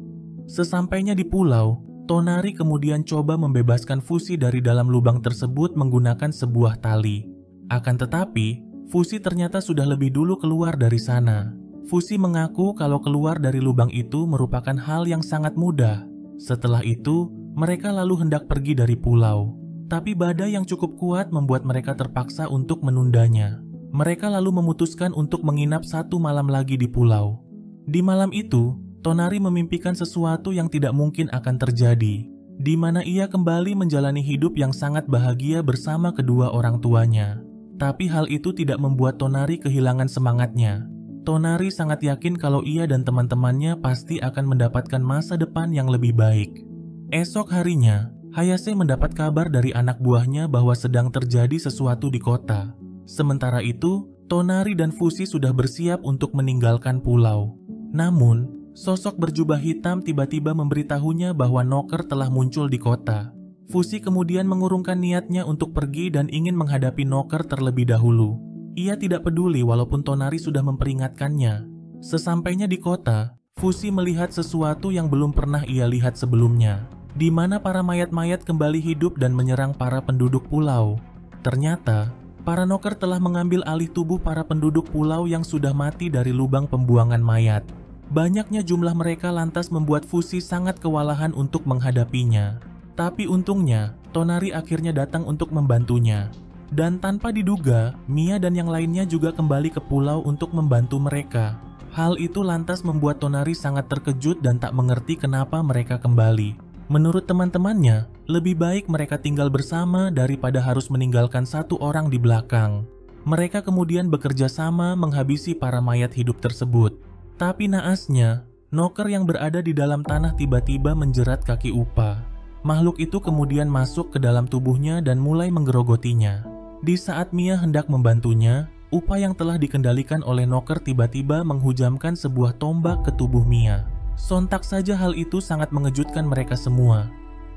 Sesampainya di pulau, Tonari kemudian coba membebaskan Fusi dari dalam lubang tersebut menggunakan sebuah tali. Akan tetapi, Fusi ternyata sudah lebih dulu keluar dari sana. Fusi mengaku kalau keluar dari lubang itu merupakan hal yang sangat mudah. Setelah itu, mereka lalu hendak pergi dari pulau. Tapi badai yang cukup kuat membuat mereka terpaksa untuk menundanya. Mereka lalu memutuskan untuk menginap 1 malam lagi di pulau. Di malam itu, Tonari memimpikan sesuatu yang tidak mungkin akan terjadi, di mana ia kembali menjalani hidup yang sangat bahagia bersama kedua orang tuanya. Tapi hal itu tidak membuat Tonari kehilangan semangatnya. Tonari sangat yakin kalau ia dan teman-temannya pasti akan mendapatkan masa depan yang lebih baik. Esok harinya, Hayase mendapat kabar dari anak buahnya bahwa sedang terjadi sesuatu di kota. Sementara itu, Tonari dan Fushi sudah bersiap untuk meninggalkan pulau. Namun, sosok berjubah hitam tiba-tiba memberitahunya bahwa Noker telah muncul di kota. Fushi kemudian mengurungkan niatnya untuk pergi dan ingin menghadapi Noker terlebih dahulu. Ia tidak peduli walaupun Tonari sudah memperingatkannya. Sesampainya di kota, Fushi melihat sesuatu yang belum pernah ia lihat sebelumnya, di mana para mayat-mayat kembali hidup dan menyerang para penduduk pulau. Ternyata, para Noker telah mengambil alih tubuh para penduduk pulau yang sudah mati dari lubang pembuangan mayat. Banyaknya jumlah mereka lantas membuat Fushi sangat kewalahan untuk menghadapinya. Tapi untungnya, Tonari akhirnya datang untuk membantunya. Dan tanpa diduga, Mia dan yang lainnya juga kembali ke pulau untuk membantu mereka. Hal itu lantas membuat Tonari sangat terkejut dan tak mengerti kenapa mereka kembali. Menurut teman-temannya, lebih baik mereka tinggal bersama daripada harus meninggalkan satu orang di belakang. Mereka kemudian bekerja sama menghabisi para mayat hidup tersebut. Tapi naasnya, Noker yang berada di dalam tanah tiba-tiba menjerat kaki Upa. Makhluk itu kemudian masuk ke dalam tubuhnya dan mulai menggerogotinya. Di saat Mia hendak membantunya, Upa yang telah dikendalikan oleh Noker tiba-tiba menghujamkan sebuah tombak ke tubuh Mia. Sontak saja hal itu sangat mengejutkan mereka semua.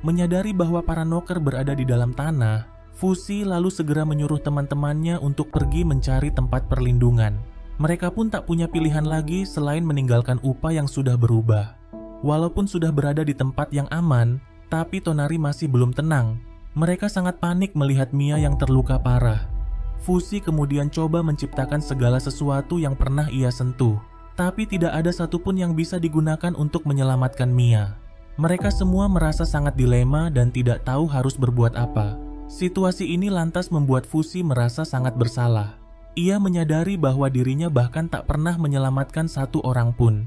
Menyadari bahwa para Noker berada di dalam tanah, Fushi lalu segera menyuruh teman-temannya untuk pergi mencari tempat perlindungan. Mereka pun tak punya pilihan lagi selain meninggalkan Upa yang sudah berubah. Walaupun sudah berada di tempat yang aman, tapi Tonari masih belum tenang. Mereka sangat panik melihat Mia yang terluka parah. Fushi kemudian coba menciptakan segala sesuatu yang pernah ia sentuh. Tapi tidak ada satupun yang bisa digunakan untuk menyelamatkan Mia. Mereka semua merasa sangat dilema dan tidak tahu harus berbuat apa. Situasi ini lantas membuat Fushi merasa sangat bersalah. Ia menyadari bahwa dirinya bahkan tak pernah menyelamatkan satu orang pun.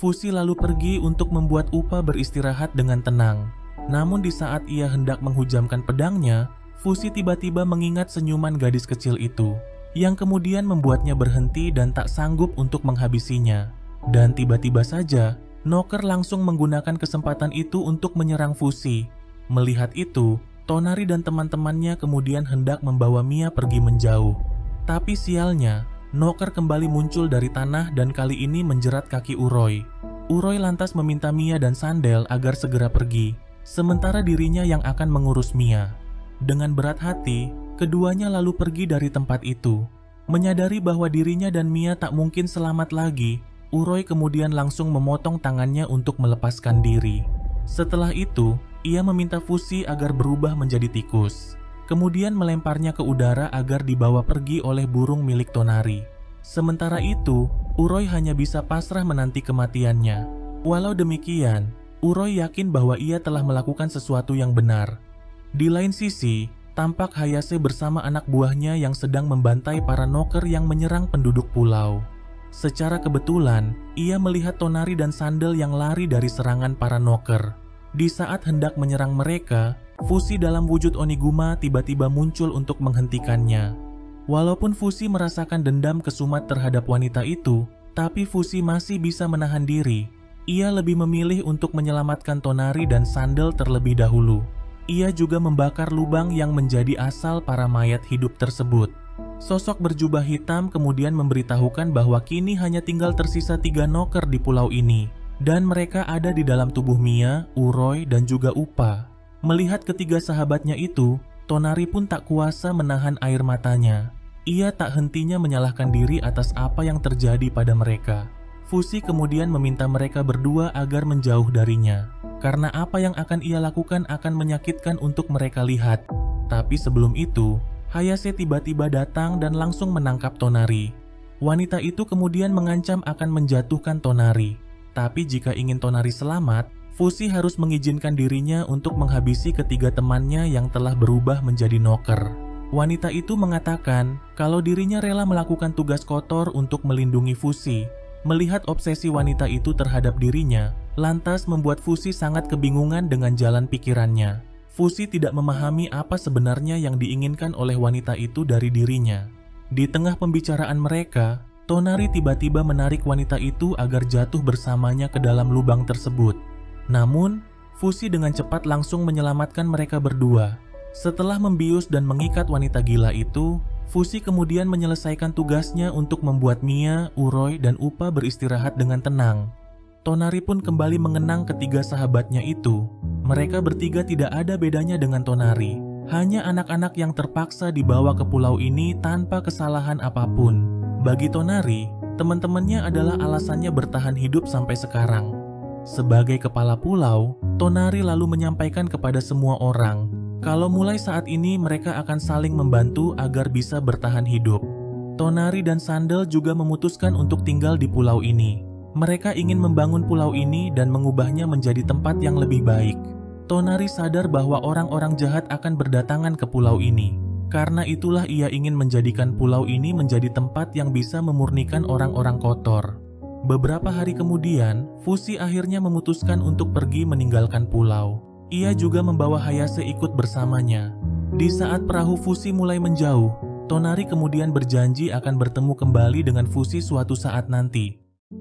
Fushi lalu pergi untuk membuat Upa beristirahat dengan tenang. Namun di saat ia hendak menghujamkan pedangnya, Fushi tiba-tiba mengingat senyuman gadis kecil itu, yang kemudian membuatnya berhenti dan tak sanggup untuk menghabisinya. Dan tiba-tiba saja, Noker langsung menggunakan kesempatan itu untuk menyerang Fushi. Melihat itu, Tonari dan teman-temannya kemudian hendak membawa Mia pergi menjauh. Tapi sialnya, Noker kembali muncul dari tanah dan kali ini menjerat kaki Uroi. Uroi lantas meminta Mia dan Sandel agar segera pergi, sementara dirinya yang akan mengurus Mia. Dengan berat hati, keduanya lalu pergi dari tempat itu. Menyadari bahwa dirinya dan Mia tak mungkin selamat lagi, Uroi kemudian langsung memotong tangannya untuk melepaskan diri. Setelah itu, ia meminta Fushi agar berubah menjadi tikus. Kemudian melemparnya ke udara agar dibawa pergi oleh burung milik Tonari. Sementara itu, Uroi hanya bisa pasrah menanti kematiannya. Walau demikian, Uroi yakin bahwa ia telah melakukan sesuatu yang benar. Di lain sisi, tampak Hayase bersama anak buahnya yang sedang membantai para Noker yang menyerang penduduk pulau. Secara kebetulan, ia melihat Tonari dan Sandel yang lari dari serangan para Noker. Di saat hendak menyerang mereka, Fushi dalam wujud Oniguma tiba-tiba muncul untuk menghentikannya. Walaupun Fushi merasakan dendam kesumat terhadap wanita itu, tapi Fushi masih bisa menahan diri. Ia lebih memilih untuk menyelamatkan Tonari dan Sandel terlebih dahulu. Ia juga membakar lubang yang menjadi asal para mayat hidup tersebut. Sosok berjubah hitam kemudian memberitahukan bahwa kini hanya tinggal tersisa 3 Noker di pulau ini. Dan mereka ada di dalam tubuh Mia, Uroi, dan juga Upa. Melihat ketiga sahabatnya itu, Tonari pun tak kuasa menahan air matanya. Ia tak hentinya menyalahkan diri atas apa yang terjadi pada mereka. Fushi kemudian meminta mereka berdua agar menjauh darinya, karena apa yang akan ia lakukan akan menyakitkan untuk mereka lihat. Tapi sebelum itu, Hayase tiba-tiba datang dan langsung menangkap Tonari. Wanita itu kemudian mengancam akan menjatuhkan Tonari. Tapi jika ingin Tonari selamat, Fushi harus mengizinkan dirinya untuk menghabisi ketiga temannya yang telah berubah menjadi Noker. Wanita itu mengatakan kalau dirinya rela melakukan tugas kotor untuk melindungi Fushi. Melihat obsesi wanita itu terhadap dirinya, lantas membuat Fushi sangat kebingungan dengan jalan pikirannya. Fushi tidak memahami apa sebenarnya yang diinginkan oleh wanita itu dari dirinya. Di tengah pembicaraan mereka, Tonari tiba-tiba menarik wanita itu agar jatuh bersamanya ke dalam lubang tersebut. Namun, Fushi dengan cepat langsung menyelamatkan mereka berdua. Setelah membius dan mengikat wanita gila itu, Fushi kemudian menyelesaikan tugasnya untuk membuat Mia, Uroi, dan Upa beristirahat dengan tenang. Tonari pun kembali mengenang ketiga sahabatnya itu. Mereka bertiga tidak ada bedanya dengan Tonari. Hanya anak-anak yang terpaksa dibawa ke pulau ini tanpa kesalahan apapun. Bagi Tonari, teman-temannya adalah alasannya bertahan hidup sampai sekarang. Sebagai kepala pulau, Tonari lalu menyampaikan kepada semua orang kalau mulai saat ini mereka akan saling membantu agar bisa bertahan hidup. Tonari dan Sandal juga memutuskan untuk tinggal di pulau ini. Mereka ingin membangun pulau ini dan mengubahnya menjadi tempat yang lebih baik. Tonari sadar bahwa orang-orang jahat akan berdatangan ke pulau ini. Karena itulah ia ingin menjadikan pulau ini menjadi tempat yang bisa memurnikan orang-orang kotor. Beberapa hari kemudian, Fushi akhirnya memutuskan untuk pergi meninggalkan pulau. Ia juga membawa Hayase ikut bersamanya. Di saat perahu Fushi mulai menjauh, Tonari kemudian berjanji akan bertemu kembali dengan Fushi suatu saat nanti.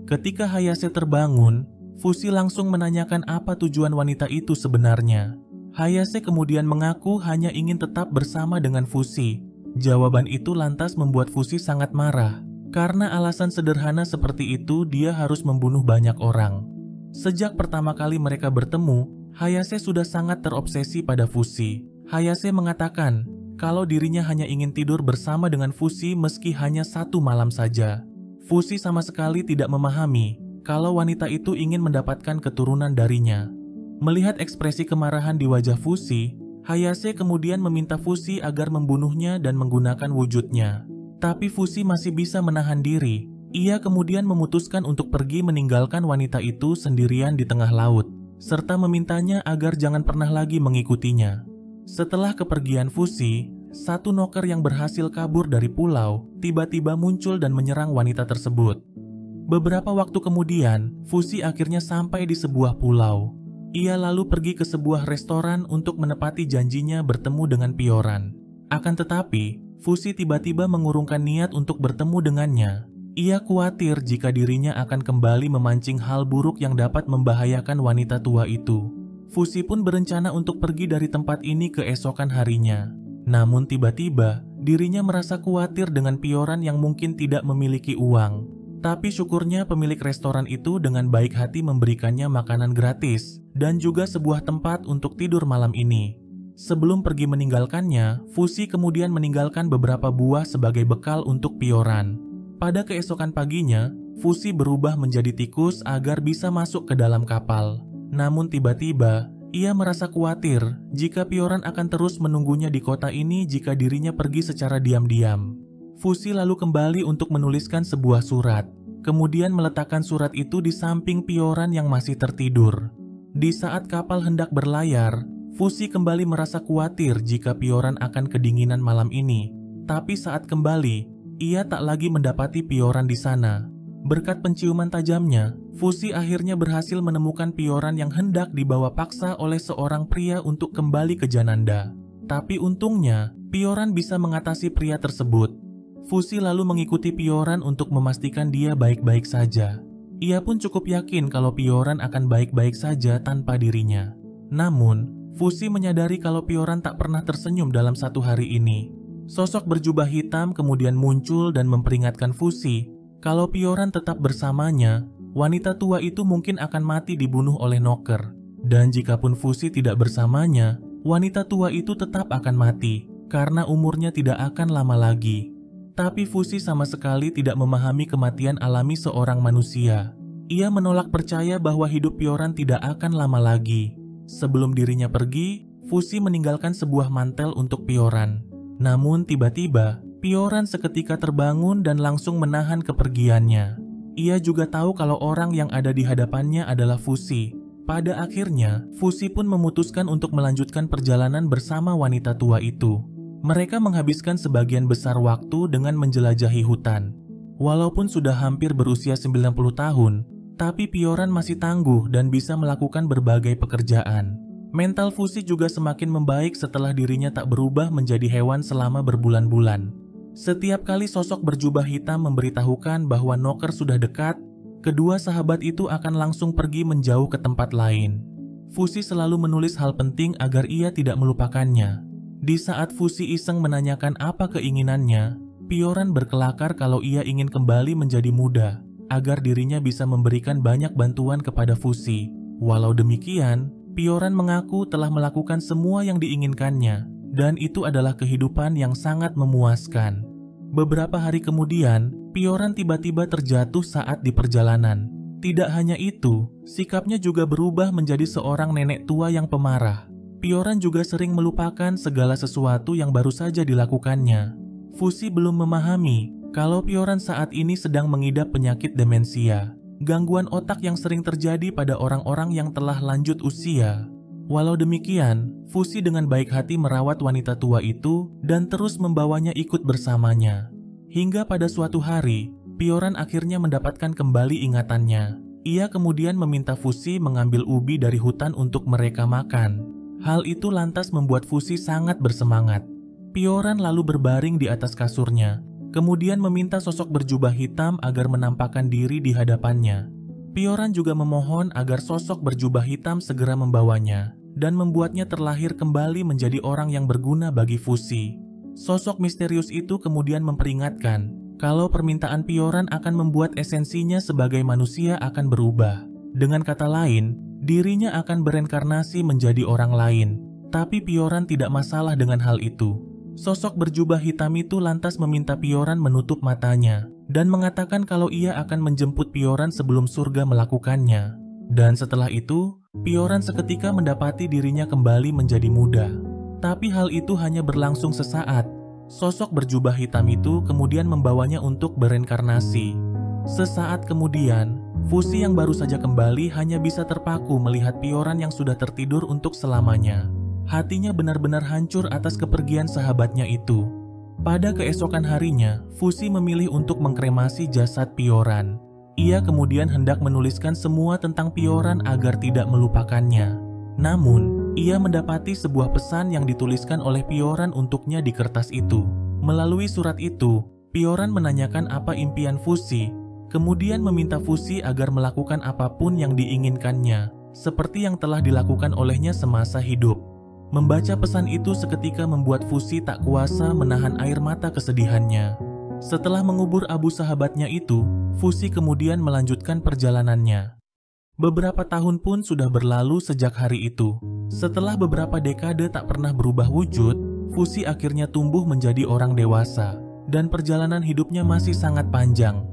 Ketika Hayase terbangun, Fushi langsung menanyakan apa tujuan wanita itu sebenarnya. Hayase kemudian mengaku hanya ingin tetap bersama dengan Fushi. Jawaban itu lantas membuat Fushi sangat marah. Karena alasan sederhana seperti itu, dia harus membunuh banyak orang. Sejak pertama kali mereka bertemu, Hayase sudah sangat terobsesi pada Fushi. Hayase mengatakan kalau dirinya hanya ingin tidur bersama dengan Fushi meski hanya satu malam saja. Fushi sama sekali tidak memahami kalau wanita itu ingin mendapatkan keturunan darinya. Melihat ekspresi kemarahan di wajah Fushi, Hayase kemudian meminta Fushi agar membunuhnya dan menggunakan wujudnya. Tapi Fushi masih bisa menahan diri. Ia kemudian memutuskan untuk pergi meninggalkan wanita itu sendirian di tengah laut, serta memintanya agar jangan pernah lagi mengikutinya. Setelah kepergian Fushi, satu noker yang berhasil kabur dari pulau tiba-tiba muncul dan menyerang wanita tersebut. Beberapa waktu kemudian, Fushi akhirnya sampai di sebuah pulau. Ia lalu pergi ke sebuah restoran untuk menepati janjinya bertemu dengan Pioran. Akan tetapi, Fushi tiba-tiba mengurungkan niat untuk bertemu dengannya. Ia khawatir jika dirinya akan kembali memancing hal buruk yang dapat membahayakan wanita tua itu. Fushi pun berencana untuk pergi dari tempat ini keesokan harinya. Namun tiba-tiba, dirinya merasa khawatir dengan Pioran yang mungkin tidak memiliki uang. Tapi syukurnya pemilik restoran itu dengan baik hati memberikannya makanan gratis dan juga sebuah tempat untuk tidur malam ini. Sebelum pergi meninggalkannya, Fushi kemudian meninggalkan beberapa buah sebagai bekal untuk Pioran. Pada keesokan paginya, Fushi berubah menjadi tikus agar bisa masuk ke dalam kapal. Namun tiba-tiba, ia merasa khawatir jika Pioran akan terus menunggunya di kota ini jika dirinya pergi secara diam-diam. Fushi lalu kembali untuk menuliskan sebuah surat, kemudian meletakkan surat itu di samping Pioran yang masih tertidur. Di saat kapal hendak berlayar, Fushi kembali merasa khawatir jika Pioran akan kedinginan malam ini. Tapi saat kembali, ia tak lagi mendapati Pioran di sana. Berkat penciuman tajamnya, Fushi akhirnya berhasil menemukan Pioran yang hendak dibawa paksa oleh seorang pria untuk kembali ke Jananda. Tapi untungnya, Pioran bisa mengatasi pria tersebut. Fushi lalu mengikuti Pioran untuk memastikan dia baik-baik saja. Ia pun cukup yakin kalau Pioran akan baik-baik saja tanpa dirinya. Namun, Fushi menyadari kalau Pioran tak pernah tersenyum dalam satu hari ini. Sosok berjubah hitam kemudian muncul dan memperingatkan Fushi kalau Pioran tetap bersamanya, wanita tua itu mungkin akan mati dibunuh oleh noker. Dan jikapun Fushi tidak bersamanya, wanita tua itu tetap akan mati karena umurnya tidak akan lama lagi. Tapi Fushi sama sekali tidak memahami kematian alami seorang manusia. Ia menolak percaya bahwa hidup Pioran tidak akan lama lagi. Sebelum dirinya pergi, Fushi meninggalkan sebuah mantel untuk Pioran. Namun tiba-tiba, Pioran seketika terbangun dan langsung menahan kepergiannya. Ia juga tahu kalau orang yang ada di hadapannya adalah Fushi. Pada akhirnya, Fushi pun memutuskan untuk melanjutkan perjalanan bersama wanita tua itu. Mereka menghabiskan sebagian besar waktu dengan menjelajahi hutan. Walaupun sudah hampir berusia 90 tahun, tapi Pioran masih tangguh dan bisa melakukan berbagai pekerjaan. Mental Fushi juga semakin membaik setelah dirinya tak berubah menjadi hewan selama berbulan-bulan. Setiap kali sosok berjubah hitam memberitahukan bahwa Knocker sudah dekat, kedua sahabat itu akan langsung pergi menjauh ke tempat lain. Fushi selalu menulis hal penting agar ia tidak melupakannya. Di saat Fushi iseng menanyakan apa keinginannya, Pioran berkelakar kalau ia ingin kembali menjadi muda, agar dirinya bisa memberikan banyak bantuan kepada Fushi. Walau demikian, Pioran mengaku telah melakukan semua yang diinginkannya, dan itu adalah kehidupan yang sangat memuaskan. Beberapa hari kemudian, Pioran tiba-tiba terjatuh saat di perjalanan. Tidak hanya itu, sikapnya juga berubah menjadi seorang nenek tua yang pemarah. Pioran juga sering melupakan segala sesuatu yang baru saja dilakukannya. Fushi belum memahami kalau Pioran saat ini sedang mengidap penyakit demensia, gangguan otak yang sering terjadi pada orang-orang yang telah lanjut usia. Walau demikian, Fushi dengan baik hati merawat wanita tua itu dan terus membawanya ikut bersamanya. Hingga pada suatu hari, Pioran akhirnya mendapatkan kembali ingatannya. Ia kemudian meminta Fushi mengambil ubi dari hutan untuk mereka makan. Hal itu lantas membuat Fushi sangat bersemangat. Pioran lalu berbaring di atas kasurnya, kemudian meminta sosok berjubah hitam agar menampakkan diri di hadapannya. Pioran juga memohon agar sosok berjubah hitam segera membawanya dan membuatnya terlahir kembali menjadi orang yang berguna bagi Fushi. Sosok misterius itu kemudian memperingatkan kalau permintaan Pioran akan membuat esensinya sebagai manusia akan berubah. Dengan kata lain, dirinya akan bereinkarnasi menjadi orang lain. Tapi Pioran tidak masalah dengan hal itu. Sosok berjubah hitam itu lantas meminta Pioran menutup matanya dan mengatakan kalau ia akan menjemput Pioran sebelum surga melakukannya. Dan setelah itu, Pioran seketika mendapati dirinya kembali menjadi muda. Tapi hal itu hanya berlangsung sesaat. Sosok berjubah hitam itu kemudian membawanya untuk bereinkarnasi. Sesaat kemudian, Fushi yang baru saja kembali hanya bisa terpaku melihat Pioran yang sudah tertidur untuk selamanya. Hatinya benar-benar hancur atas kepergian sahabatnya itu. Pada keesokan harinya, Fushi memilih untuk mengkremasi jasad Pioran. Ia kemudian hendak menuliskan semua tentang Pioran agar tidak melupakannya. Namun, ia mendapati sebuah pesan yang dituliskan oleh Pioran untuknya di kertas itu. Melalui surat itu, Pioran menanyakan apa impian Fushi, kemudian meminta Fushi agar melakukan apapun yang diinginkannya, seperti yang telah dilakukan olehnya semasa hidup. Membaca pesan itu seketika membuat Fushi tak kuasa menahan air mata kesedihannya. Setelah mengubur abu sahabatnya itu, Fushi kemudian melanjutkan perjalanannya. Beberapa tahun pun sudah berlalu sejak hari itu. Setelah beberapa dekade tak pernah berubah wujud, Fushi akhirnya tumbuh menjadi orang dewasa, dan perjalanan hidupnya masih sangat panjang.